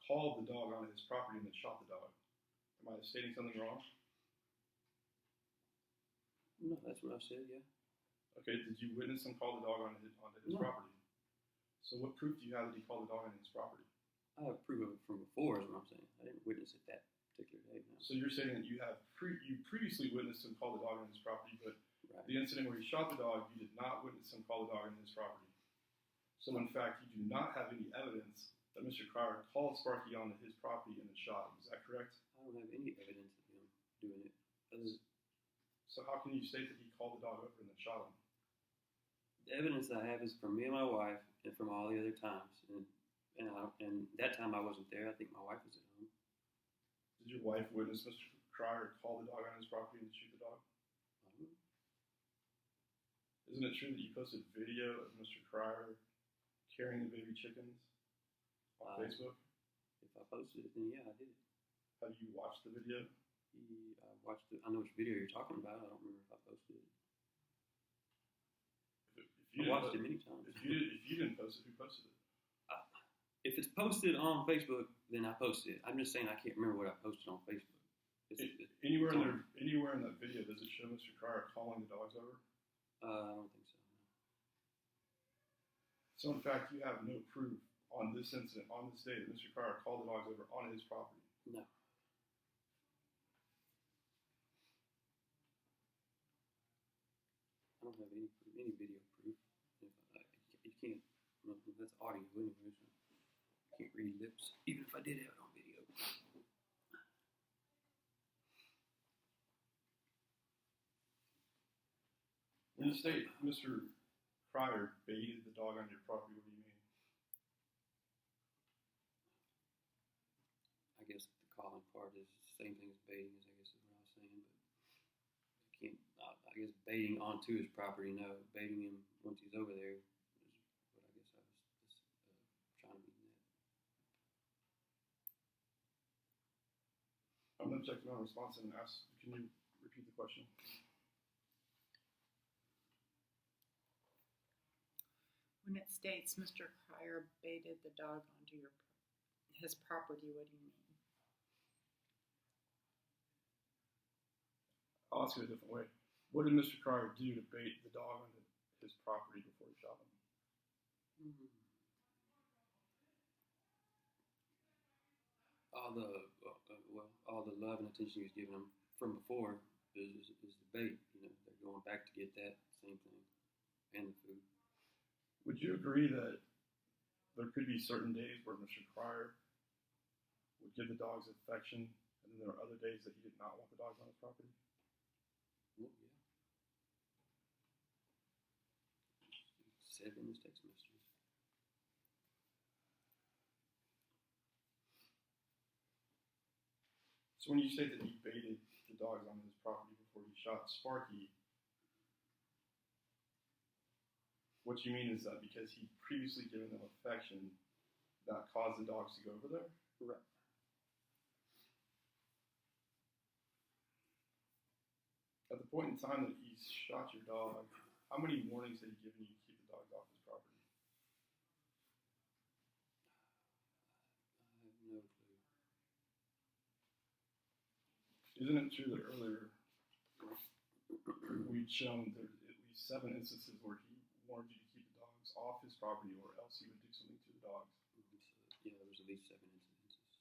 called the dog onto his property and then shot the dog. Am I stating something wrong? No, that's what I said. Yeah. Okay, did you witness him call the dog onto his No. property? So what proof do you have that he called the dog onto his property? I have proof of it from before, is what I'm saying. I didn't witness it that particular day. No. So you're saying that you previously witnessed him call the dog on his property, but Right. the incident where he shot the dog, you did not witness him call the dog on his property. So in fact, you do not have any evidence that Mr. Pryor called Sparky onto his property and then shot him. Is that correct? I don't have any evidence of him doing it. So how can you state that he called the dog over and then shot him? The evidence I have is from me and my wife, and from all the other times. And that time I wasn't there. I think my wife was at home. Did your wife witness Mr. Pryor call the dog on his property and shoot the dog? I don't know. Isn't it true that you posted video of Mr. Pryor carrying the baby chickens on Facebook? If I posted it, then yeah, I did. Have you watched the video? I watched it. I know which video you're talking about. I don't remember if I posted it. I watched it many times. If you didn't post it, who posted it? If it's posted on Facebook, then I posted it. I'm just saying I can't remember what I posted on Facebook. Anywhere in that video, does it show Mr. Pryor calling the dogs over? I don't think so. No. So in fact, you have no proof on this incident, on this day, that Mr. Pryor called the dogs over on his property. No. I don't have any video proof. You can't. Well, that's audio anyway. So you can't read lips, even if I did have it on video. When you state Mr. Pryor baited the dog on your property, what do you mean? I guess the calling part is the same thing as baiting, I guess is what I was saying. But I can't. I guess baiting onto his property, no. Baiting him once he's over there is what I guess I was trying to mean that. I'm going to check my response and ask, can you repeat the question? states Mr. Cryer baited the dog onto his property. What do you mean? I'll ask it a different way. What did Mr. Cryer do to bait the dog onto his property before he shot him? All the love and attention he was giving them from before is the bait. You know, they're going back to get that same thing and the food. Would you agree that there could be certain days where Mr. Cryer would give the dogs affection, and then there are other days that he did not want the dogs on his property? Well, yeah. Said in his text messages. So when you say that he baited the dogs on his property before he shot Sparky, what you mean is that because he'd previously given them affection, that caused the dogs to go over there? Right. At the point in time that he shot your dog, how many warnings had he given you to keep the dogs off his property? I have no clue. Isn't it true that earlier we'd shown there at least 7 instances where he warned you to keep the dogs off his property or else he would do something to the dogs? So, yeah, there was at least 7 instances.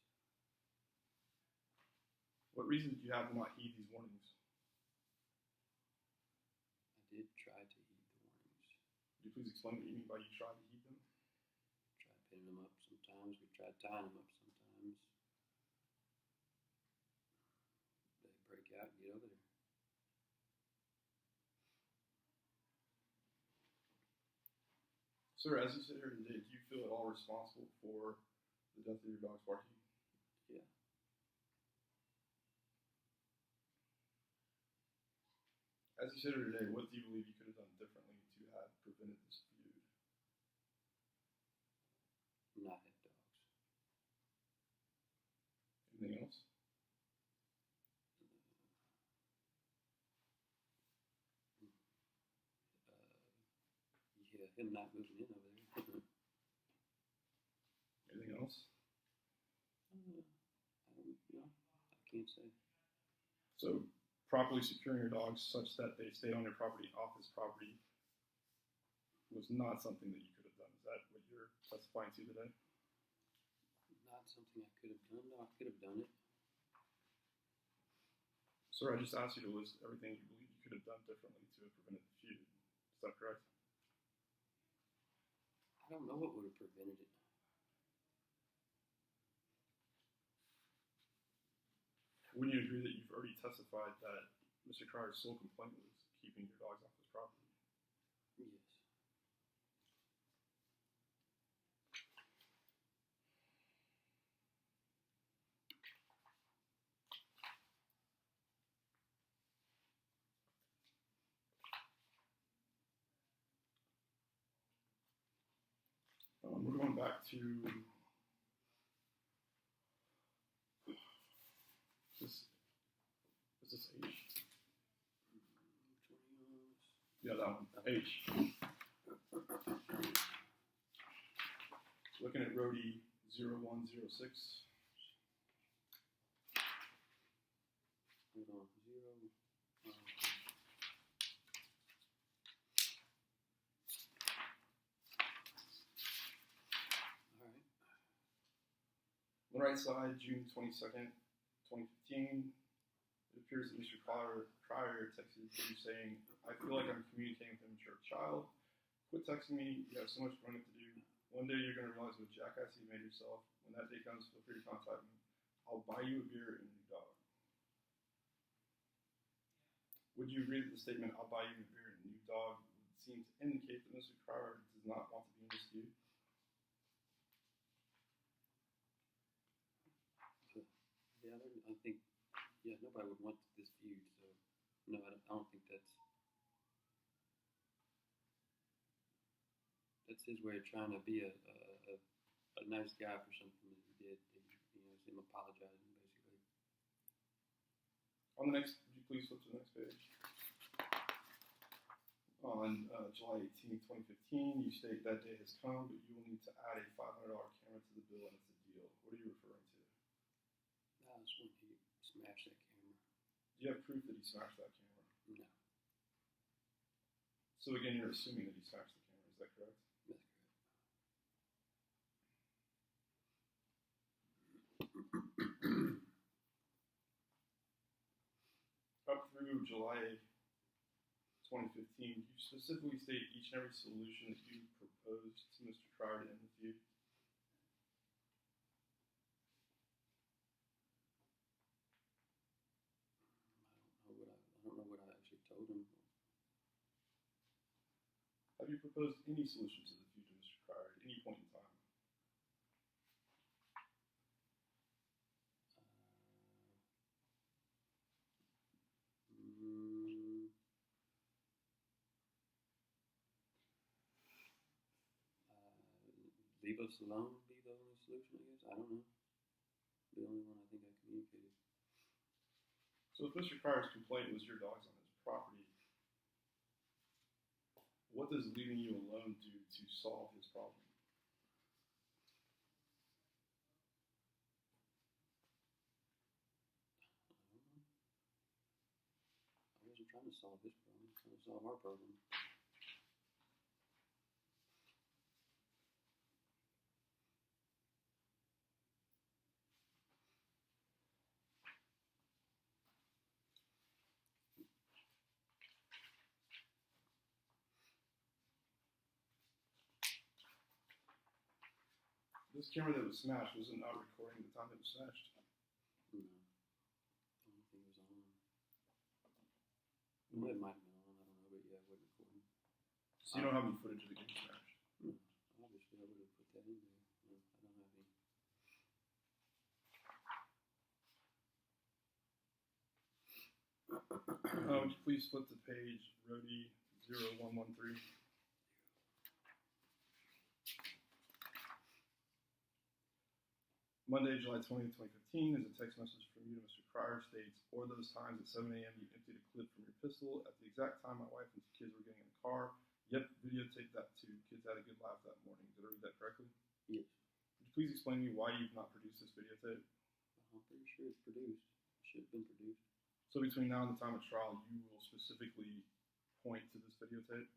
What reason did you have to not heed these warnings? I did try to heed the warnings. Could you please explain what you mean by you tried to heed them? Tried pinning them up sometimes. We tried tying them up sometimes. They break out and get over there. Sir, as you sit here today, do you feel at all responsible for the death of your dog, Sparky? Yeah. As you sit here today, what do you believe you could have done differently to have prevented this feud? Not have dogs. Anything else? Yeah, him not moving in over there. Anything else? I don't know. I can't say. So, properly securing your dogs such that they stay on your property, off his property, was not something that you could have done. Is that what you're testifying to today? Not something I could have done. No, I could have done it. Sir, I just asked you to list everything you believe you could have done differently to have prevented the feud. Is that correct? I don't know what would have prevented it. Wouldn't you agree that you've already testified that Mr. Cryer's sole complaint was keeping your dogs off his property? Yes. We're going back to this. Is this H? Which one are you on? Yeah, that one. H. Looking at Rohde 0106. Hold on. 0. All right. On the right side, June 22nd, 2015, it appears that Mr. Cryer texted you saying, I feel like I'm communicating with a mature child. Quit texting me. You have so much growing up to do. One day you're going to realize what jackass you made yourself. When that day comes, feel free to contact me. I'll buy you a beer and a new dog. Would you agree that the statement, I'll buy you a beer and a new dog, would seem to indicate that Mr. Cryer does not want to be in this feud? Yeah, I think, nobody would want this feud, so no, I don't think that's his way of trying to be a nice guy for something that he did. It's him apologizing, basically. On the next, would you please flip to the next page? on July 18th, 2015, you state that day has come, but you will need to add a $500 camera to the bill and it's a deal. What are you referring to? That's when he smashed that camera. Do you have proof that he smashed that camera? No, So again, you're assuming that he smashed the camera. Is that correct? that's correct. Up through July 2015, you specifically state each and every solution that you proposed to Mr. Cryer to end the feud. I don't know what I actually told him. Have you proposed any solution to the feud to Mr. Cryer at any point in time? Leave us alone would be the only solution, I guess. I don't know. The only one I think I communicated. So if Mr. Cryer's complaint was your dogs on his property, what does leaving you alone do to solve his problem? I don't know. I wasn't trying to solve his problem. I was trying to solve our problem. This camera that was smashed, was it not recording the time it was smashed? No. I don't think it was on. Well, it might have been on. I don't know, but yeah, it wasn't recording. So you don't have any footage of the game smashed? No. Obviously, I would have put that in there. No, I don't have any. Would you please flip to page Rohde 0113? Monday, July 20th, 2015 is a text message from you to Mr. Cryer states, or those times at 7 a.m. you emptied a clip from your pistol at the exact time my wife and kids were getting in the car. Yep, videotape that too. Kids had a good laugh that morning. Did I read that correctly? Yes. Would you please explain to me why you've not produced this videotape? I'm pretty sure it's produced. It should have been produced. So between now and the time of trial, you will specifically point to this videotape?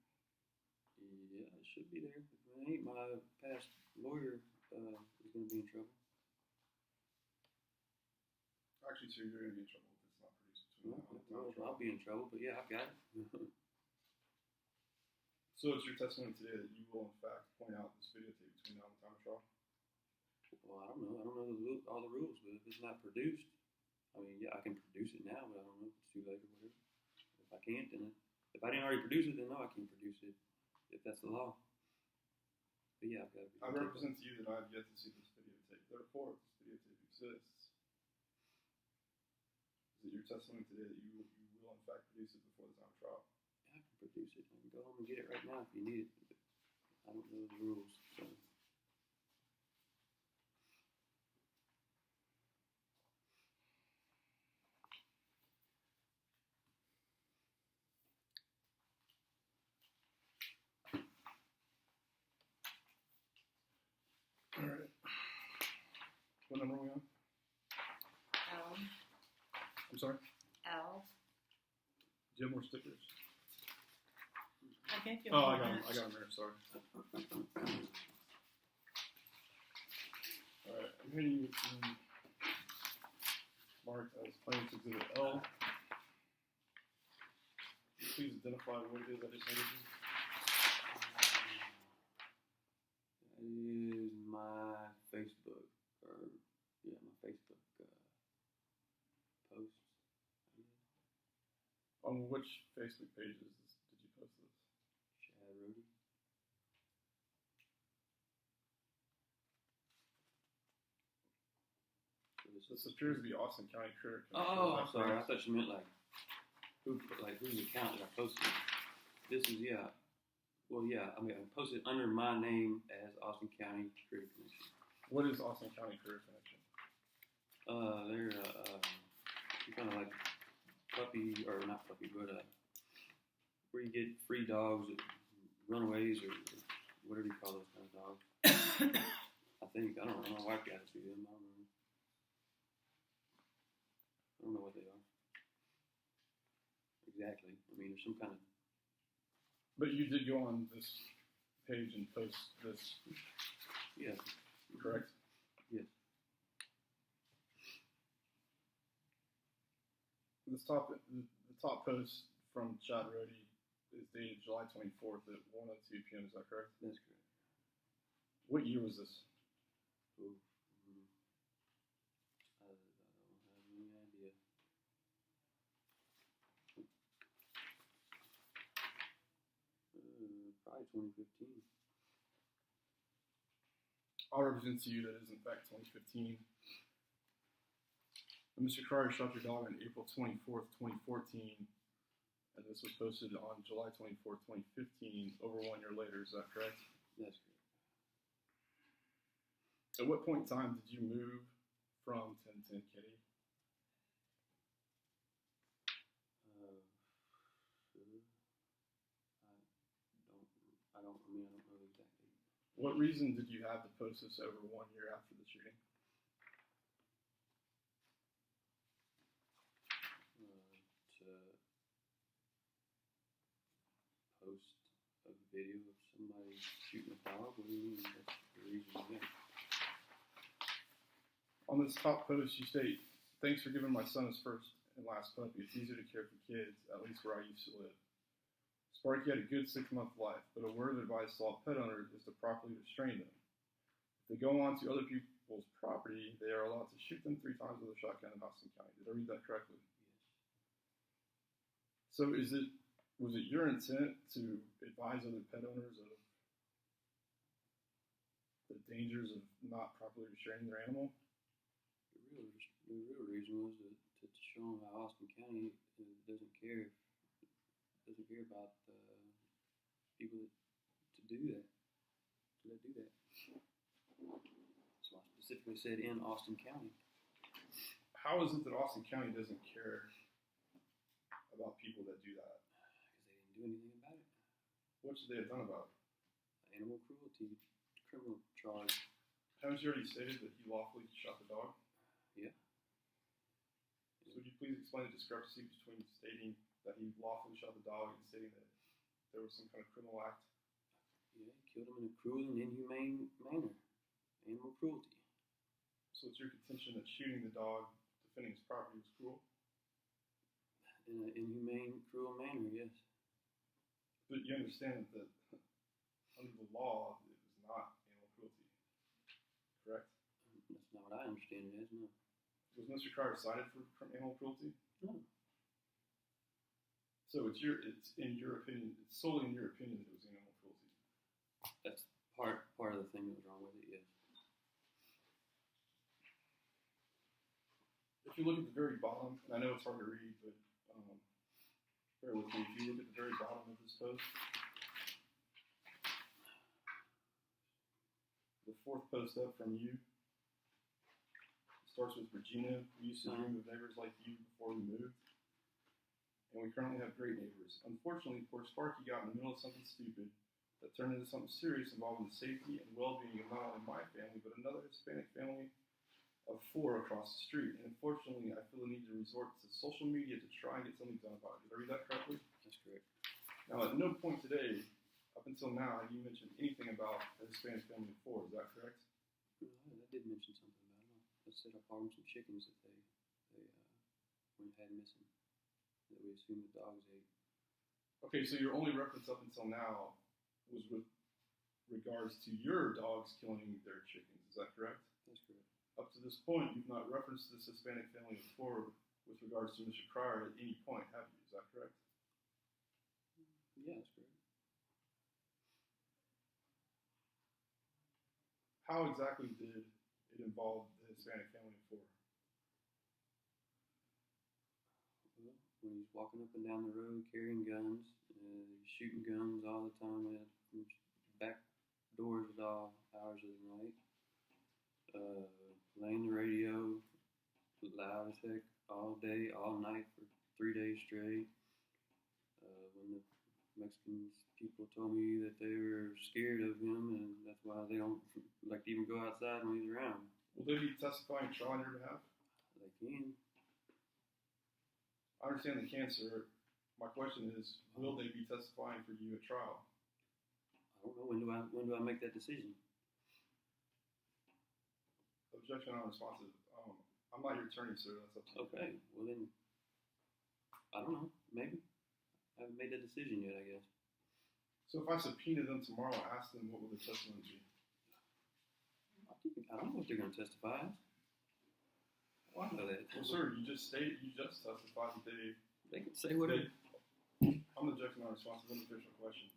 Yeah, it should be there. If it ain't, my past lawyer is going to be in trouble. Actually, sir, you're going to be in trouble if it's not produced between now and the time Well, of trial. I'll be in trouble, but yeah, I've got it. So it's your testimony today that you will, in fact, point out this videotape between now and the time of trial? Well, I don't know. I don't know all the rules, but if it's not produced, I mean, yeah, I can produce it now, but I don't know if it's too late or whatever. If I can't, then if I didn't already produce it, then no, I can't produce it. If that's the law. But yeah, I've got to be. I represent to you that I have yet to see this videotape. Therefore, if this videotape exists, is it your testimony today that you will, in fact, produce it before the time of trial? I can produce it. I can go home and get it right now if you need it. But I don't know the rules, so. All right. What number are we on? L. I'm sorry? L. Do you have more stickers? I gave you Oh, a I got them. bunch. I got them there. Sorry. All right. I'm hitting you with the marked as Plaintiff's Exhibit L. Please identify what it is I just handed you. That is my Facebook, or yeah, my Facebook post. On which Facebook pages did you post this? Chad Rohde. This appears to be Austin County Critter. Oh, I'm sorry. I thought you meant whose account did I post it? This is yeah. Well, yeah. I mean, I posted under my name as Austin County Critter Commission. What is Austin County Critter Connection? They're kind of like puppy, or not puppy, but where you get free dogs, runaways, or whatever you call those kind of dogs. I think, I don't know, my wife got a few of them, I don't know. I don't know what they are. Exactly. I mean, there's some kind of, But you did go on this page and post this, yeah. correct? Yes. The top post from Chad Rohde is dated July 24th at 1:02 p.m. Is that correct? That's correct. What year was this? Ooh. I don't have any idea. Probably 2015. I'll represent to you that is in fact 2015. And Mr. Cryer shot your dog on April 24th, 2014, and this was posted on July 24th, 2015, over 1 year later. Is that correct? That's correct. At what point in time did you move from 1010 Kitty? I don't know the exact date. What reason did you have to post this over 1 year after the shooting? To post a video of somebody shooting a dog. What do you mean? That's the reason. Yeah. On this top post, you state, "Thanks for giving my son his first and last puppy. It's easier to care for kids, at least where I used to live. Sparky had a good 6-month life, but a word of advice to all pet owners is to properly restrain them. If they go on to other people's property, they are allowed to shoot them 3 times with a shotgun in Austin County." Did I read that correctly? Yes. So was it your intent to advise other pet owners of the dangers of not properly restraining their animal? The real reason was to show them how Austin County doesn't care about people to do that. To let do that. That's why I specifically said in Austin County. How is it that Austin County doesn't care about people that do that? Because they didn't do anything about it. What should they have done about it? Animal cruelty, criminal charge. Haven't you already stated that he lawfully shot the dog? Yeah. So would you please explain the discrepancy between stating that he lawfully shot the dog and stating that there was some kind of criminal act? Yeah, he killed him in a cruel and inhumane manner. Animal cruelty. So it's your contention that shooting the dog defending his property was cruel? In an inhumane, cruel manner, yes. But you understand that under the law, it was not animal cruelty, correct? That's not what I understand it as, no. Was Mr. Cryer cited for animal cruelty? No. So it's in your opinion, it's solely in your opinion that it was animal cruelty. That's part of the thing that was wrong with it, yes. If you look at the very bottom, and I know it's hard to read, but bear with me. If you look at the very bottom of this post, the 4th post up from you, starts with Regina. "We used to dream of neighbors like you before we moved, and we currently have great neighbors. Unfortunately, poor Sparky got in the middle of something stupid that turned into something serious involving the safety and well-being of not only my family, but another Hispanic family of 4 across the street. And unfortunately, I feel the need to resort to social media to try and get something done about it." Did I read that correctly? That's correct. Now, at no point today, up until now, have you mentioned anything about a Hispanic family of 4. Is that correct? I did mention something about it. I said I farmed some chickens that they had missing that we assumed the dogs ate. Okay, so your only reference up until now was with regards to your dogs killing their chickens. Is that correct? That's correct. Up to this point, you've not referenced this Hispanic family of 4 with regards to Mr. Cryer at any point, have you? Is that correct? Yeah, that's correct. How exactly did it involve the Hispanic family of 4? Well, when he's walking up and down the road carrying guns, shooting guns all the time at back doors at all hours of the night, playing the radio loud as heck all day, all night for 3 days straight. When the Mexican people told me that they were scared of him, and that's why they don't like to even go outside when he's around. Will they be testifying trial on your behalf? They can. I understand the cancer. My question is, will they be testifying for you at trial? I don't know. When do I make that decision? Objection unresponsive. I'm not your attorney, sir. That's up to you. Okay. Well then, I don't know. Maybe I haven't made that decision yet. I guess. So if I subpoena them tomorrow, ask them what will the testimony be? I don't know what they're going to testify as. Well, I know that. Well, sir, you just testified that They can say whatever. I'm objecting unresponsive. Unofficial question.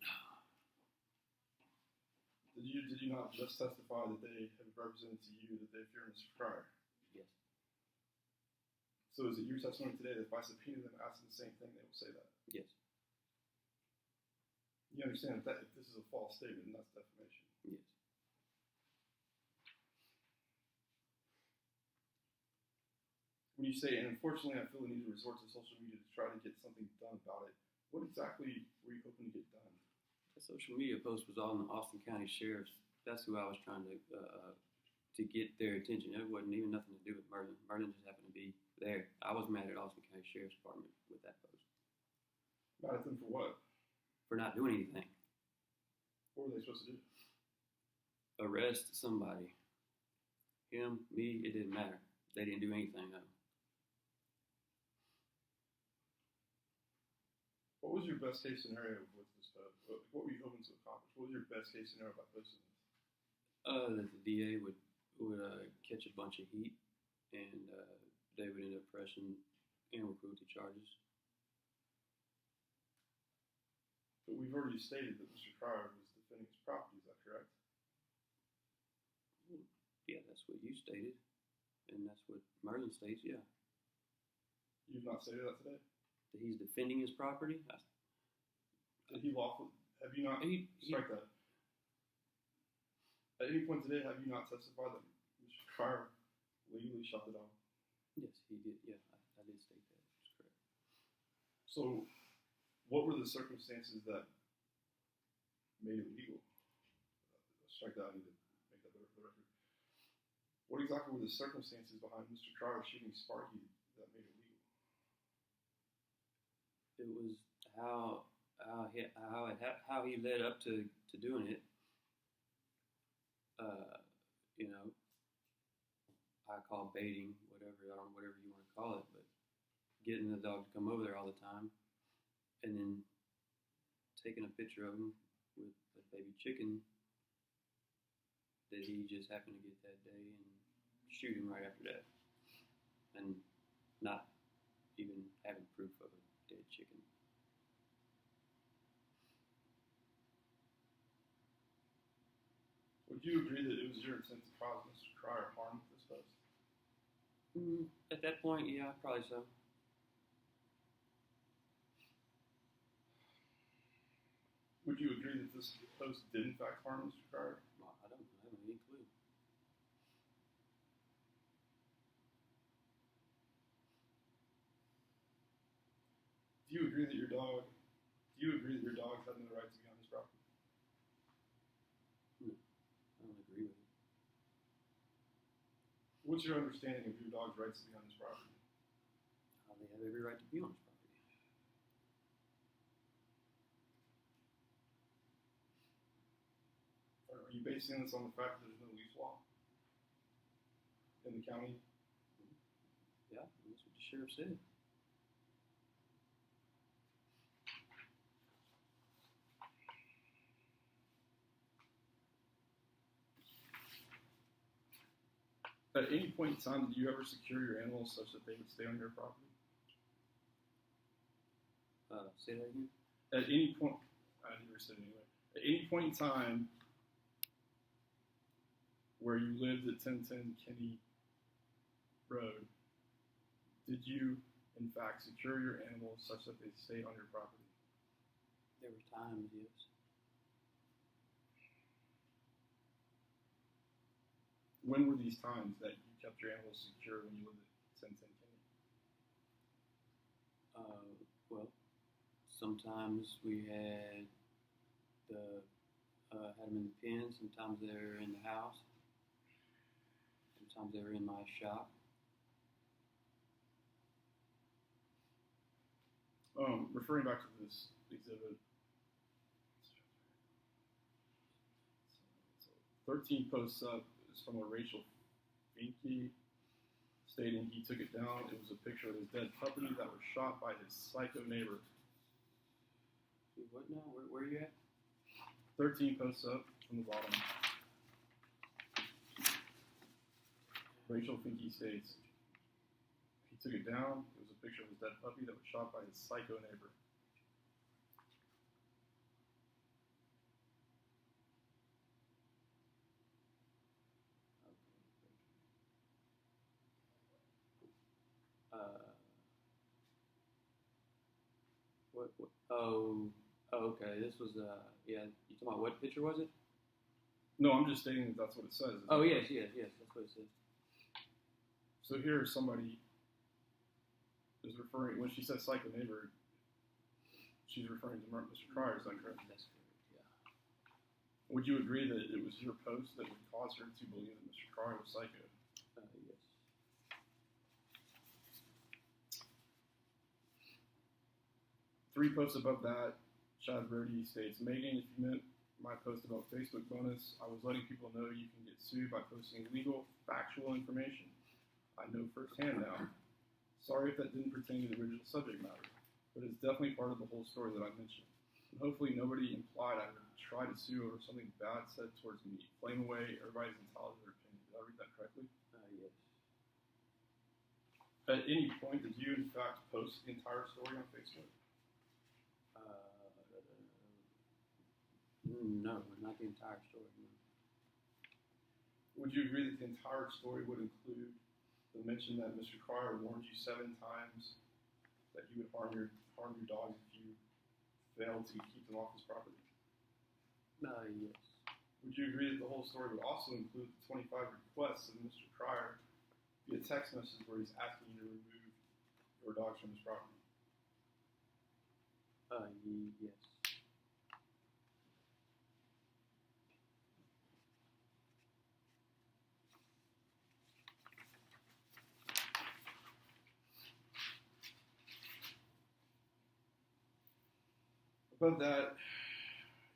Did you not just testify that they have represented to you that they fear Mr. Cryer? Yes. So is it your testimony today that if I subpoena them, ask them the same thing, they will say that? Yes. You understand that if this is a false statement, and that's defamation. Yes. When you say, and unfortunately I feel the need to resort to social media to try to get something done about it, what exactly were you hoping to get done? The social media post was all in the Austin County Sheriff's. That's who I was trying to get their attention. It wasn't even nothing to do with Merlin. Merlin just happened to be there. I was mad at Austin County Sheriff's Department with that post. Mad at them for what? For not doing anything. What were they supposed to do? Arrest somebody. Him, me, it didn't matter. They didn't do anything though. What was your best case scenario with this post? What were you hoping to accomplish? What was your best case scenario by posting this? That the DA would catch a bunch of heat, and they would end up pressing animal cruelty charges. But we've already stated that Mr. Cryer was defending his property. Is that correct? Yeah, that's what you stated, and that's what Merlin states. Yeah, You've not stated that today? that he's defending his property. Did he lawfully? Have you not? Strike that. At any point today, have you not testified that Mr. Cryer legally shot the dog? Yes, he did. Yeah, I did state that. That's correct. So, what were the circumstances that made it legal? Strike that. I need to make that better for the record. What exactly were the circumstances behind Mr. Cryer shooting Sparky that made it legal? It was how he led up to doing it. You know, I call baiting, whatever you want to call it, but getting the dog to come over there all the time, and then taking a picture of him with a baby chicken that he just happened to get that day, and shoot him right after that, and not even having proof of a dead chicken. Would you agree that it was your intent to cause Mr. Cryer harm with this post? At that point, yeah, probably so. Would you agree that this post did in fact harm Mr. Cryer? Well, I don't have any clue. Do you agree that your dogs have no right to be on his property? No, I don't agree with it. What's your understanding of your dog's rights to be on his property? They have every right to be on his property. Are you basing this on the fact that there's no leash law in the county? Yeah, that's what the sheriff said. At any point in time, did you ever secure your animals such that they would stay on your property? Say that again? At any point, I never said anyway. At any point in time where you lived at 1010 Kenny Road, did you, in fact, secure your animals such that they stayed on your property? There were times, yes. When were these times that you kept your animals secure when you lived at 1010 Kenny? Well, Sometimes we had had them in the pen. Sometimes they were in the house. Sometimes they were in my shop. Referring back to this exhibit, 13 posts up is from a Rachel Finke stating he took it down. It was a picture of his dead puppy that was shot by his psycho neighbor. What now? Where are you at? 13 posts up from the bottom. Rachel Finke states he took it down. It was a picture of his dead puppy that was shot by his psycho neighbor. What? Oh, okay. This was yeah. You talking about what picture was it? No, I'm just stating that that's what it says. Oh yes. That's what it says. So here somebody is referring, when she says psycho neighbor, she's referring to Mr. Cryer, is that correct? That's correct. Yeah. Would you agree that it was your post that would cause her to believe that Mr. Cryer was psycho? Yes. 3 posts above that, Chad Rohde states, Megan, if you meant my post about Facebook bonus, I was letting people know you can get sued by posting legal, factual information. I know firsthand now. Sorry if that didn't pertain to the original subject matter, but it's definitely part of the whole story that I mentioned. And hopefully nobody implied I would try to sue over something bad said towards me. Flame away, everybody's entitled to their opinion. Did I read that correctly? Yes. At any point, did you in fact post the entire story on Facebook? No, not the entire story. No. Would you agree that the entire story would include the mention that Mr. Cryer warned you 7 times that he would harm your dogs if you failed to keep them off his property? Yes. Would you agree that the whole story would also include the 25 requests of Mr. Cryer via text message where he's asking you to remove your dogs from his property? Yes. Above that,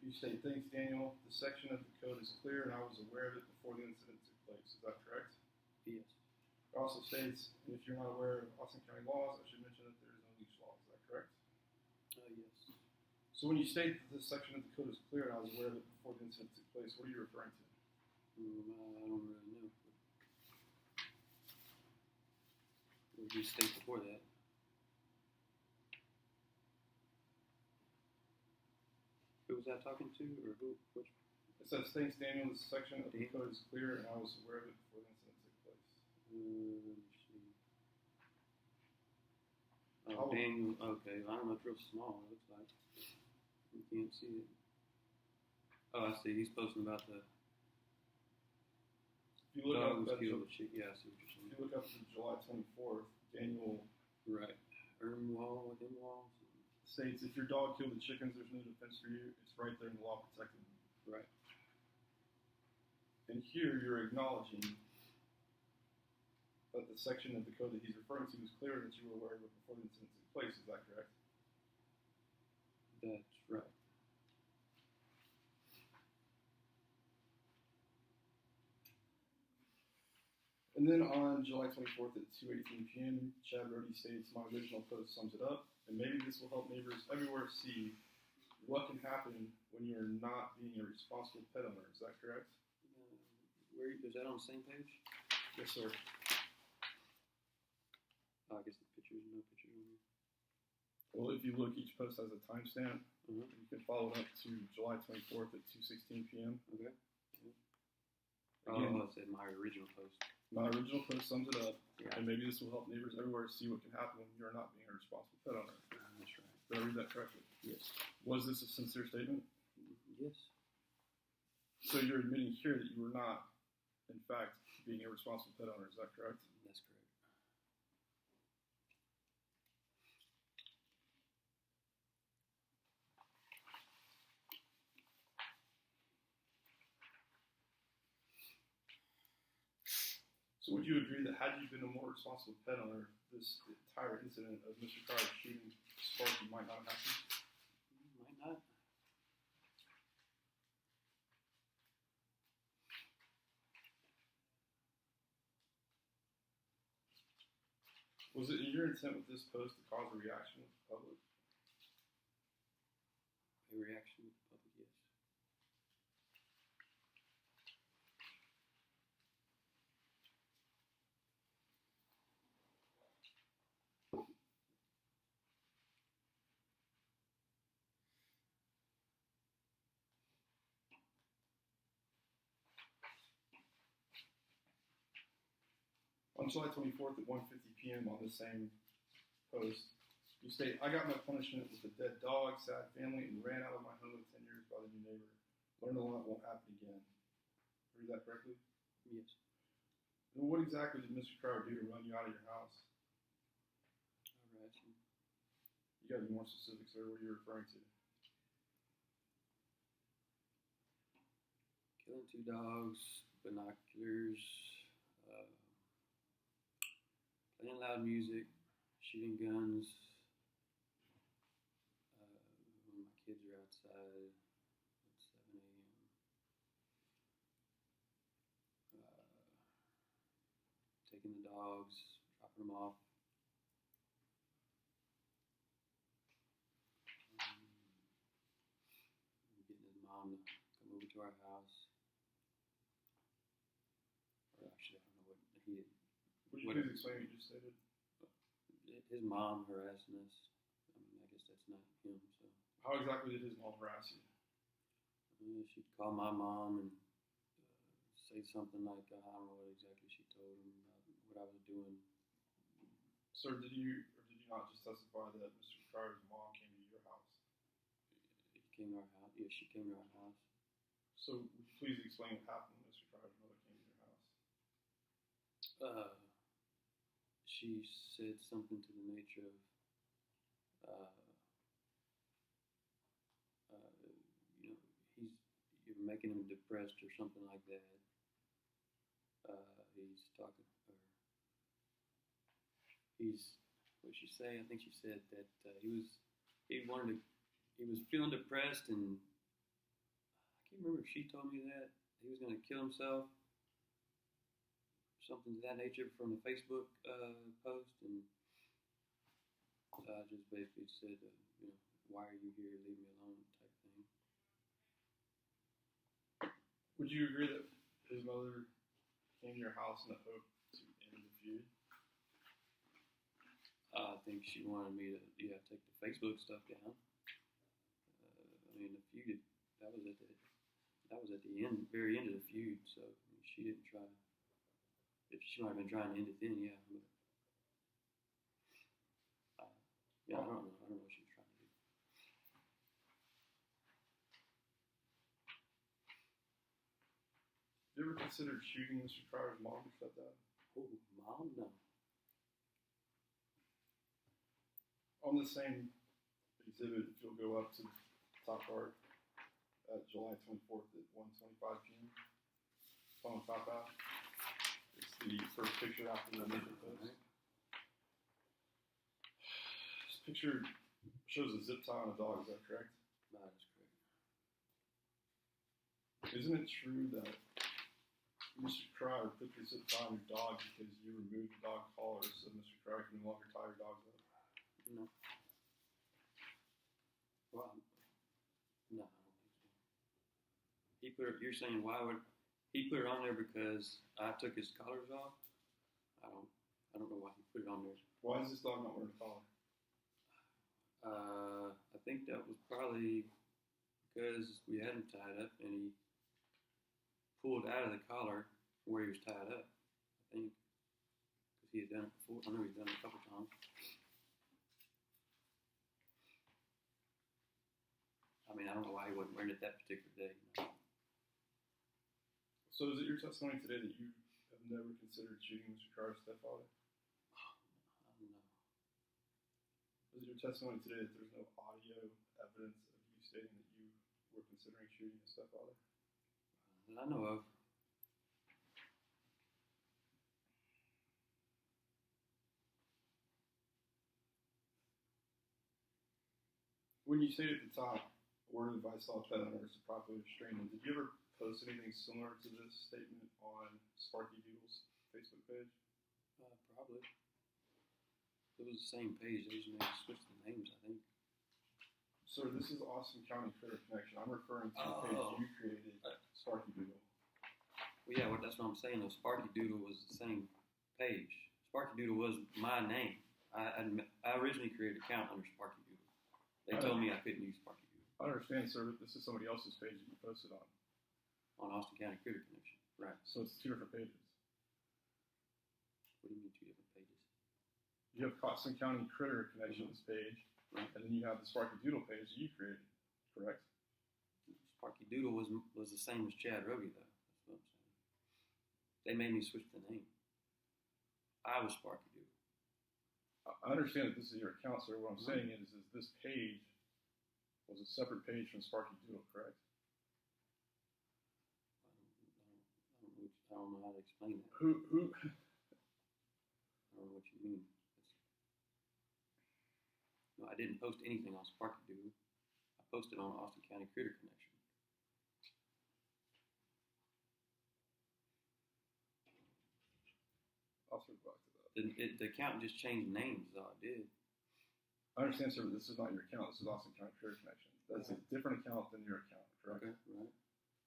you state, thanks, Daniel. The section of the code is clear, and I was aware of it before the incident took place. Is that correct? Yes. It also states, and if you're not aware of Austin County laws, I should mention that there is no leash law. Is that correct? Yes. So when you state that this section of the code is clear, and I was aware of it before the incident took place, what are you referring to? I don't really know. What did you state before that? Who was I talking to, or who? Which? It says, thanks, Daniel. This section of the code is clear, and I was aware of it before the incident took place. Let me see. Oh, Daniel. Okay, I don't know. It's real small. It looks like you can't see it. Oh, I see. He's posting about the If you look dogs up, killed the chick. Yeah, I see what you're saying. if you look up to July 24th, Daniel Right. Wall within walls. states, if your dog killed the chickens, there's no defense for you. It's right there in the law protecting them. Right. And here you're acknowledging that the section of the code that he's referring to is clear, that you were aware of it before the incident took place. Is that correct? That's right. And then on July 24th at 2:18 p.m., Chad Rohde states, my original post sums it up, and maybe this will help neighbors everywhere see what can happen when you're not being a responsible pet owner. Is that correct? Where is that on the same page? Yes, sir. Oh, I guess the pictures, no pictures on here. Well, if you look, each post has a timestamp. Mm-hmm. You can follow it up to July 24th at 2:16 p.m. Okay. Again, I said my original post. my original post sums it up, Yeah. and maybe this will help neighbors everywhere see what can happen when you're not being a responsible pet owner. That's right. Did I read that correctly? Yes. Was this a sincere statement? Yes. So you're admitting here that you were not, in fact, being a responsible pet owner. Is that correct? That's correct. So would you agree that had you been a more responsible pet owner, this entire incident of Mr. Cryer shooting Sparky might not have happened? Might not. Was it your intent with this post to cause a reaction with the public? A reaction with the public, yes. On July 24th at 1:50 p.m. on the same post, you state, "I got my punishment with a dead dog, sad family, and ran out of my home at 10 years by the new neighbor. Learned a lot, won't happen again." Read that correctly? Yes. And what exactly did Mr. Cryer do to run you out of your house? Harassing. You got to be more specific, sir. What are you referring to? Killing 2 dogs, binoculars, playing loud music, shooting guns, when my kids are outside at 7 a.m. Taking the dogs, dropping them off. Getting his mom to come over to our house. Or actually, I don't know what he did. Would you please explain what you just stated? His mom harassing us. I mean, I guess that's not him. So How exactly did his mom harass you? she'd call my mom and say something like, I don't know what exactly she told him about what I was doing. Sir, did you or did you not just testify that Mr. Cryer's mom came to your house? He came to our house. Yeah, she came to our house. So would you please explain what happened when Mr. Cryer's mother came to your house? She said something to the nature of, you know, you're making him depressed or something like that. He's talking, or what'd she say? I think she said that he was feeling depressed, and I can't remember if she told me that he was going to kill himself, something to that nature from the Facebook post, and I just basically said, you know, why are you here? Leave me alone, type thing. Would you agree that his mother came to your house in the hope to end the feud? I think she wanted me to, take the Facebook stuff down. I mean, the feud, that was at the end, very end of the feud. So I mean, she didn't try. If she might have been trying to end it then, yeah. But, I don't know. I don't know what she was trying to do. You ever considered shooting Mr. Cryer's mom or stepdad? Oh, mom, no. On the same exhibit, if you'll go up to the top part at July 24th at 1:25 p.m. It's on the top half. It's the first picture after the initial post. Right. This picture shows a zip tie on a dog, is that correct? That is correct. Isn't it true that Mr. Cryer put the zip tie on your dog because you removed the dog collar so Mr. Cryer can no longer tie your dogs up? No. Well, no, I don't think so. He put it, you're saying why would he put it on there because I took his collars off? I don't know why he put it on there. Why is this dog not wearing a collar? I think that was probably because we had him tied up and he pulled out of the collar where he was tied up. I think because he had done it before. I know he's done it a couple times. I mean, I don't know why he wasn't wearing it that particular day. So is it your testimony today that you have never considered shooting Mr. Cryer's stepfather? I don't know. Is it your testimony today that there's no audio evidence of you stating that you were considering shooting his stepfather? That I know of. When you say at the top, word of advice to all pet owners to properly restrain them, did you ever post anything similar to this statement on Sparky Doodle's Facebook page? Probably. It was the same page. They just made switch the names, I think. Sir, this is Austin County Critter Connection. I'm referring to the page you created, Sparky Doodle. Well, yeah, that's what I'm saying. Though Sparky Doodle was the same page. Sparky Doodle was my name. I originally created an account under Sparky Doodle. They told me I couldn't use Sparky Doodle. I understand, sir, but this is somebody else's page that you posted on. On Austin County Critter Connection. Right. So it's two different pages. What do you mean two different pages? You have Austin County Critter Connections page, Right. and then you have the Sparky Doodle page that you created, correct? Sparky Doodle was the same as Chad Rohde, though. That's what I'm saying. They made me switch the name. I was Sparky Doodle. I understand that this is your account, sir. What I'm saying is this page was a separate page from Sparky Doodle, correct? I don't know how to explain that. Who? I don't know what you mean. No, I didn't post anything on Sparky Doodle. I posted on Austin County Critter Connection. I'll circle back to that. The account just changed names, is all it did. I understand, sir, but this is not your account. This is Austin County Critter Connection. That's a different account than your account, correct? Okay, right.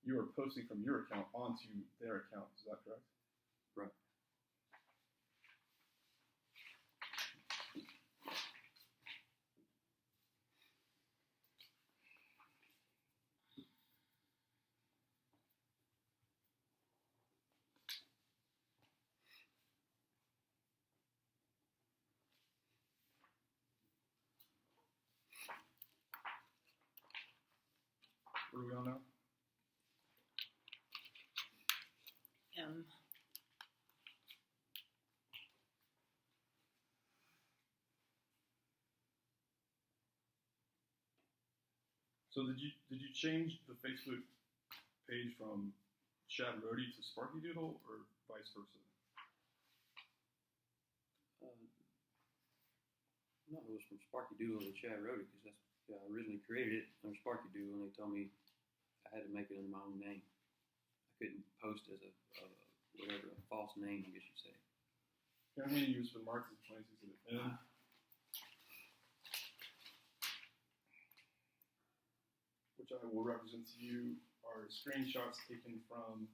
You are posting from your account onto their account. Is that correct? Right. Where are we on now? So did you change the Facebook page from Chad Rohde to Sparky Doodle, or vice versa? No, it was from Sparky Doodle to Chad Rohde, because I originally created it under Sparky Doodle, and they told me I had to make it under my own name. I couldn't post as a false name, I guess you'd say. Can I hand you the marks of 26 at the end? Which I will represent to you are screenshots taken from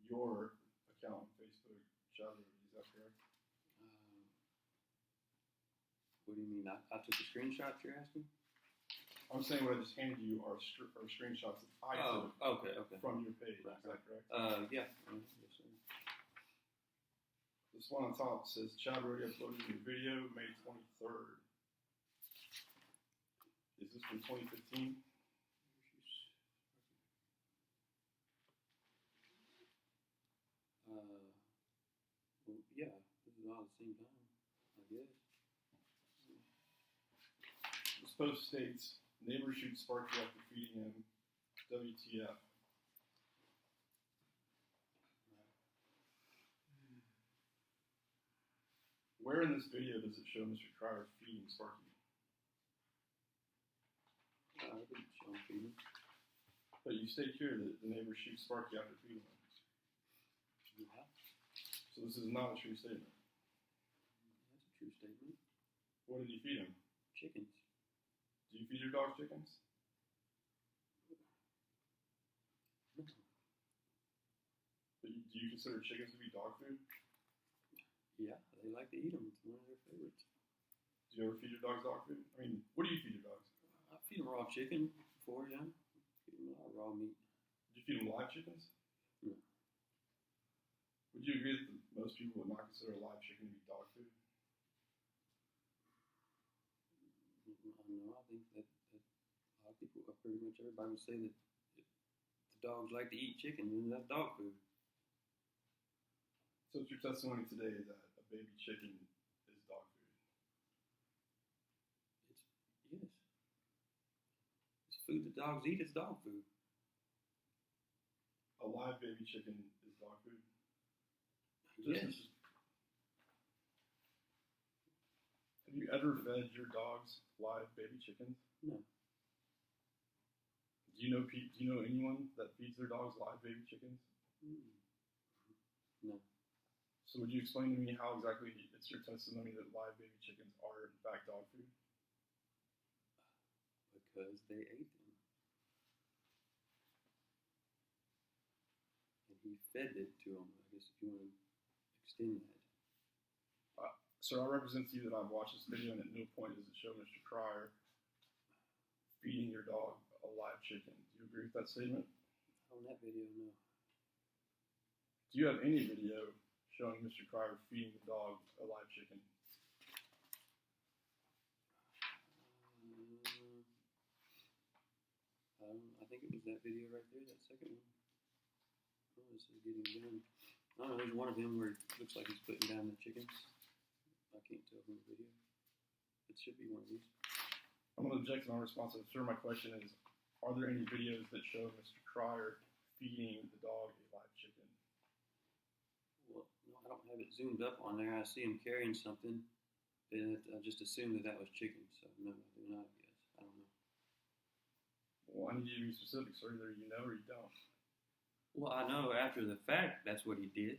your account on Facebook, Chad Rohde. Is that correct? What do you mean? I took a screenshot, you're asking? I'm saying what I just handed you are screenshots that I took okay. from your page. Right, Is that correct? Yeah. Yes, sir. This one on top says Chad Rohde uploaded a video May 23rd. Is this from 2015? Well, yeah, this is all at the same time, I guess. This post states, neighbor shoots Sparky after feeding him. WTF. Where in this video does it show Mr. Cryer feeding Sparky? I didn't show him feeding. But you state here that the neighbor shoots Sparky after feeding him. Yeah, So this is not a true statement. that's a true statement. What did you feed him? Chickens. Do you feed your dog chickens? No. But do you consider chickens to be dog food? Yeah, they like to eat them. It's one of their favorites. Do you ever feed your dogs dog food? I mean, what do you feed your dogs? I feed them raw chicken before, yeah. Feed them a lot of raw meat. Do you feed them live chickens? No. Would you agree that most people would not consider a live chicken to be dog food? No, I think that a lot of people, pretty much everybody would say that if the dogs like to eat chicken, then that's dog food. So it's your testimony today that a baby chicken is dog food? Yes. It's food that dogs eat, it's dog food. A live baby chicken is dog food? Yes. Have you ever fed your dogs live baby chickens? No. Do you know anyone that feeds their dogs live baby chickens? No. So would you explain to me how exactly it's your testimony that live baby chickens are in fact dog food? Because they ate them. And he fed it to them, I guess, if you want to extend that. Sir, I represent to you that I've watched this video and at no point does it show Mr. Cryer feeding your dog a live chicken. Do you agree with that statement? On that video, no. Do you have any video showing Mr. Cryer feeding the dog a live chicken? I think it was that video right there, that second one. Oh, this is getting done. I don't know, there's one of them where it looks like he's putting down the chickens. I can't tell from the video. It should be one of these. I'm going to object to my response. Sir, my question is, are there any videos that show Mr. Cryer feeding the dog a live chicken? Well, no, I don't have it zoomed up on there. I see him carrying something, and I just assumed that was chicken. So no, I do not. Yes, I don't know. Well, I need you to be specific, sir. Either you know or you don't. Well, I know after the fact that's what he did.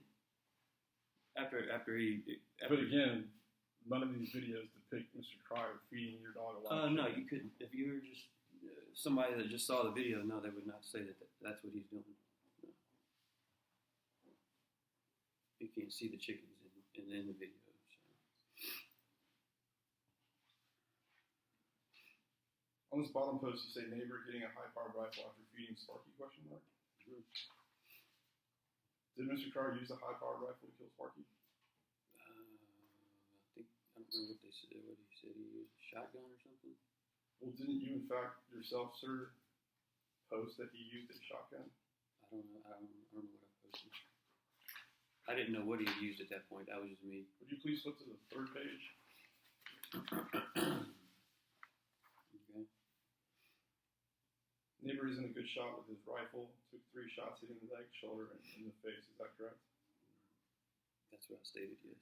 After But again, none of these videos depict Mr. Cryer feeding your dog a live chicken. no, you couldn't. If you were just somebody that just saw the video, no, they would not say that that's what he's doing. No. You can't see the chickens in the video. So. On this bottom post, you say neighbor getting a high-powered rifle after feeding Sparky? Mm-hmm. Did Mr. Cryer use a high-powered rifle to kill Sparky? I don't remember what they said. What he said, he used a shotgun or something. Well, didn't you, in fact, yourself, sir, post that he used a shotgun? I don't know. I don't know what I posted. I didn't know what he had used at that point. That was just me. Would you please flip to the third page? Okay. Neighbor isn't a good shot with his rifle. Took 3 shots hitting the leg, shoulder, and in the face. Is that correct? That's what I stated, yes.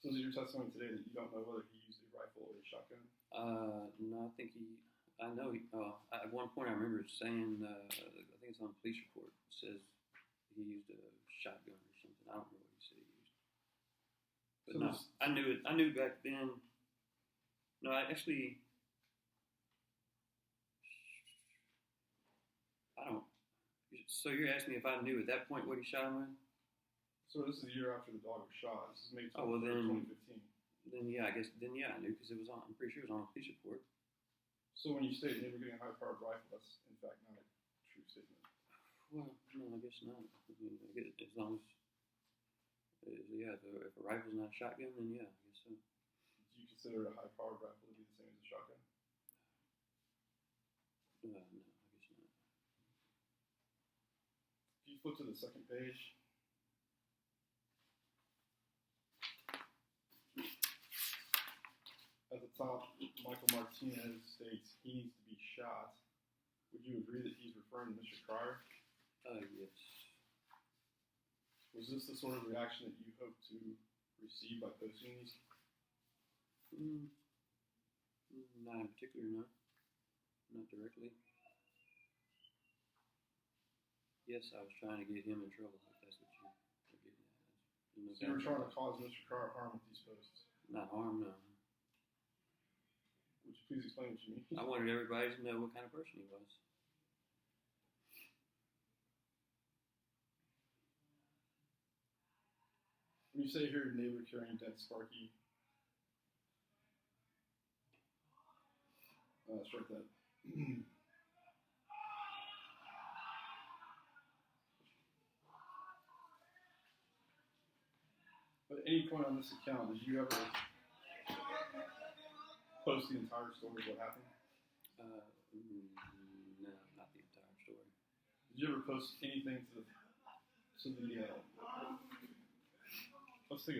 So is it your testimony today that you don't know whether he used a rifle or a shotgun? No, I think I know at one point I remember saying, I think it's on the police report, it says he used a shotgun or something. I don't remember what he said he used. But So no, I knew back then. No, I actually, I don't. So you're asking me if I knew at that point what he shot him with? So this is a year after the dog was shot. This is May 23rd, Oh, well, then- 2015. Then yeah, I knew because it was on. I'm pretty sure it was on a police report. So when you state neighbor getting a high-powered rifle, that's in fact not a true statement. Well, no, I guess not. I mean, I guess as long as, yeah, if a rifle's not a shotgun, then yeah, I guess so. Do you consider a high-powered rifle to be the same as a shotgun? No, I guess not. If you flip to the second page, at the top, Michael Martinez states he needs to be shot. Would you agree that he's referring to Mr. Cryer? Yes. Was this the sort of reaction that you hoped to receive by posting these? Not in particular, no. Not directly. Yes, I was trying to get him in trouble, if that's what you're getting at. So you were trying to cause Mr. Cryer harm with these posts. Not harm, no. Would you please explain what you mean? I wanted everybody to know what kind of person he was. When you say here, neighbor carrying dead Sparky, strike that. At any point on this account, did you ever post the entire story of what happened? No, not the entire story. Did you ever post anything to the let's take a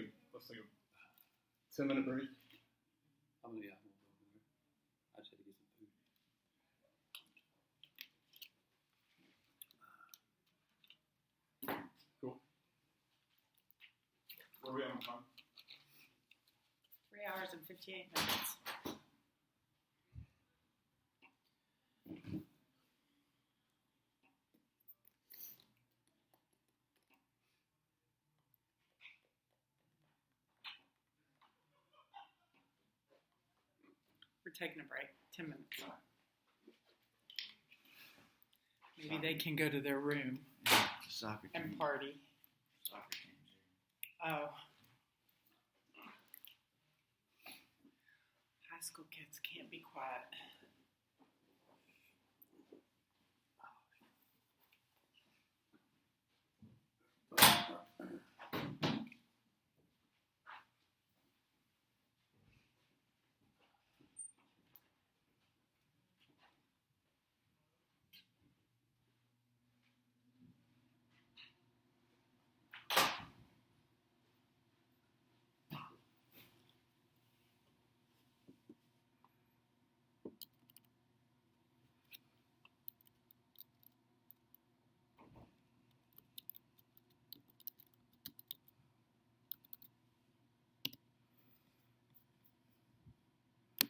10-minute break. I'm gonna go over there. I just had to get some food. Cool. Where are we at on time? hours and 58 minutes. We're taking a break, 10 minutes. Maybe they can go to their room Yeah, the soccer team. and party. Soccer team's here. Oh. High school kids can't be quiet.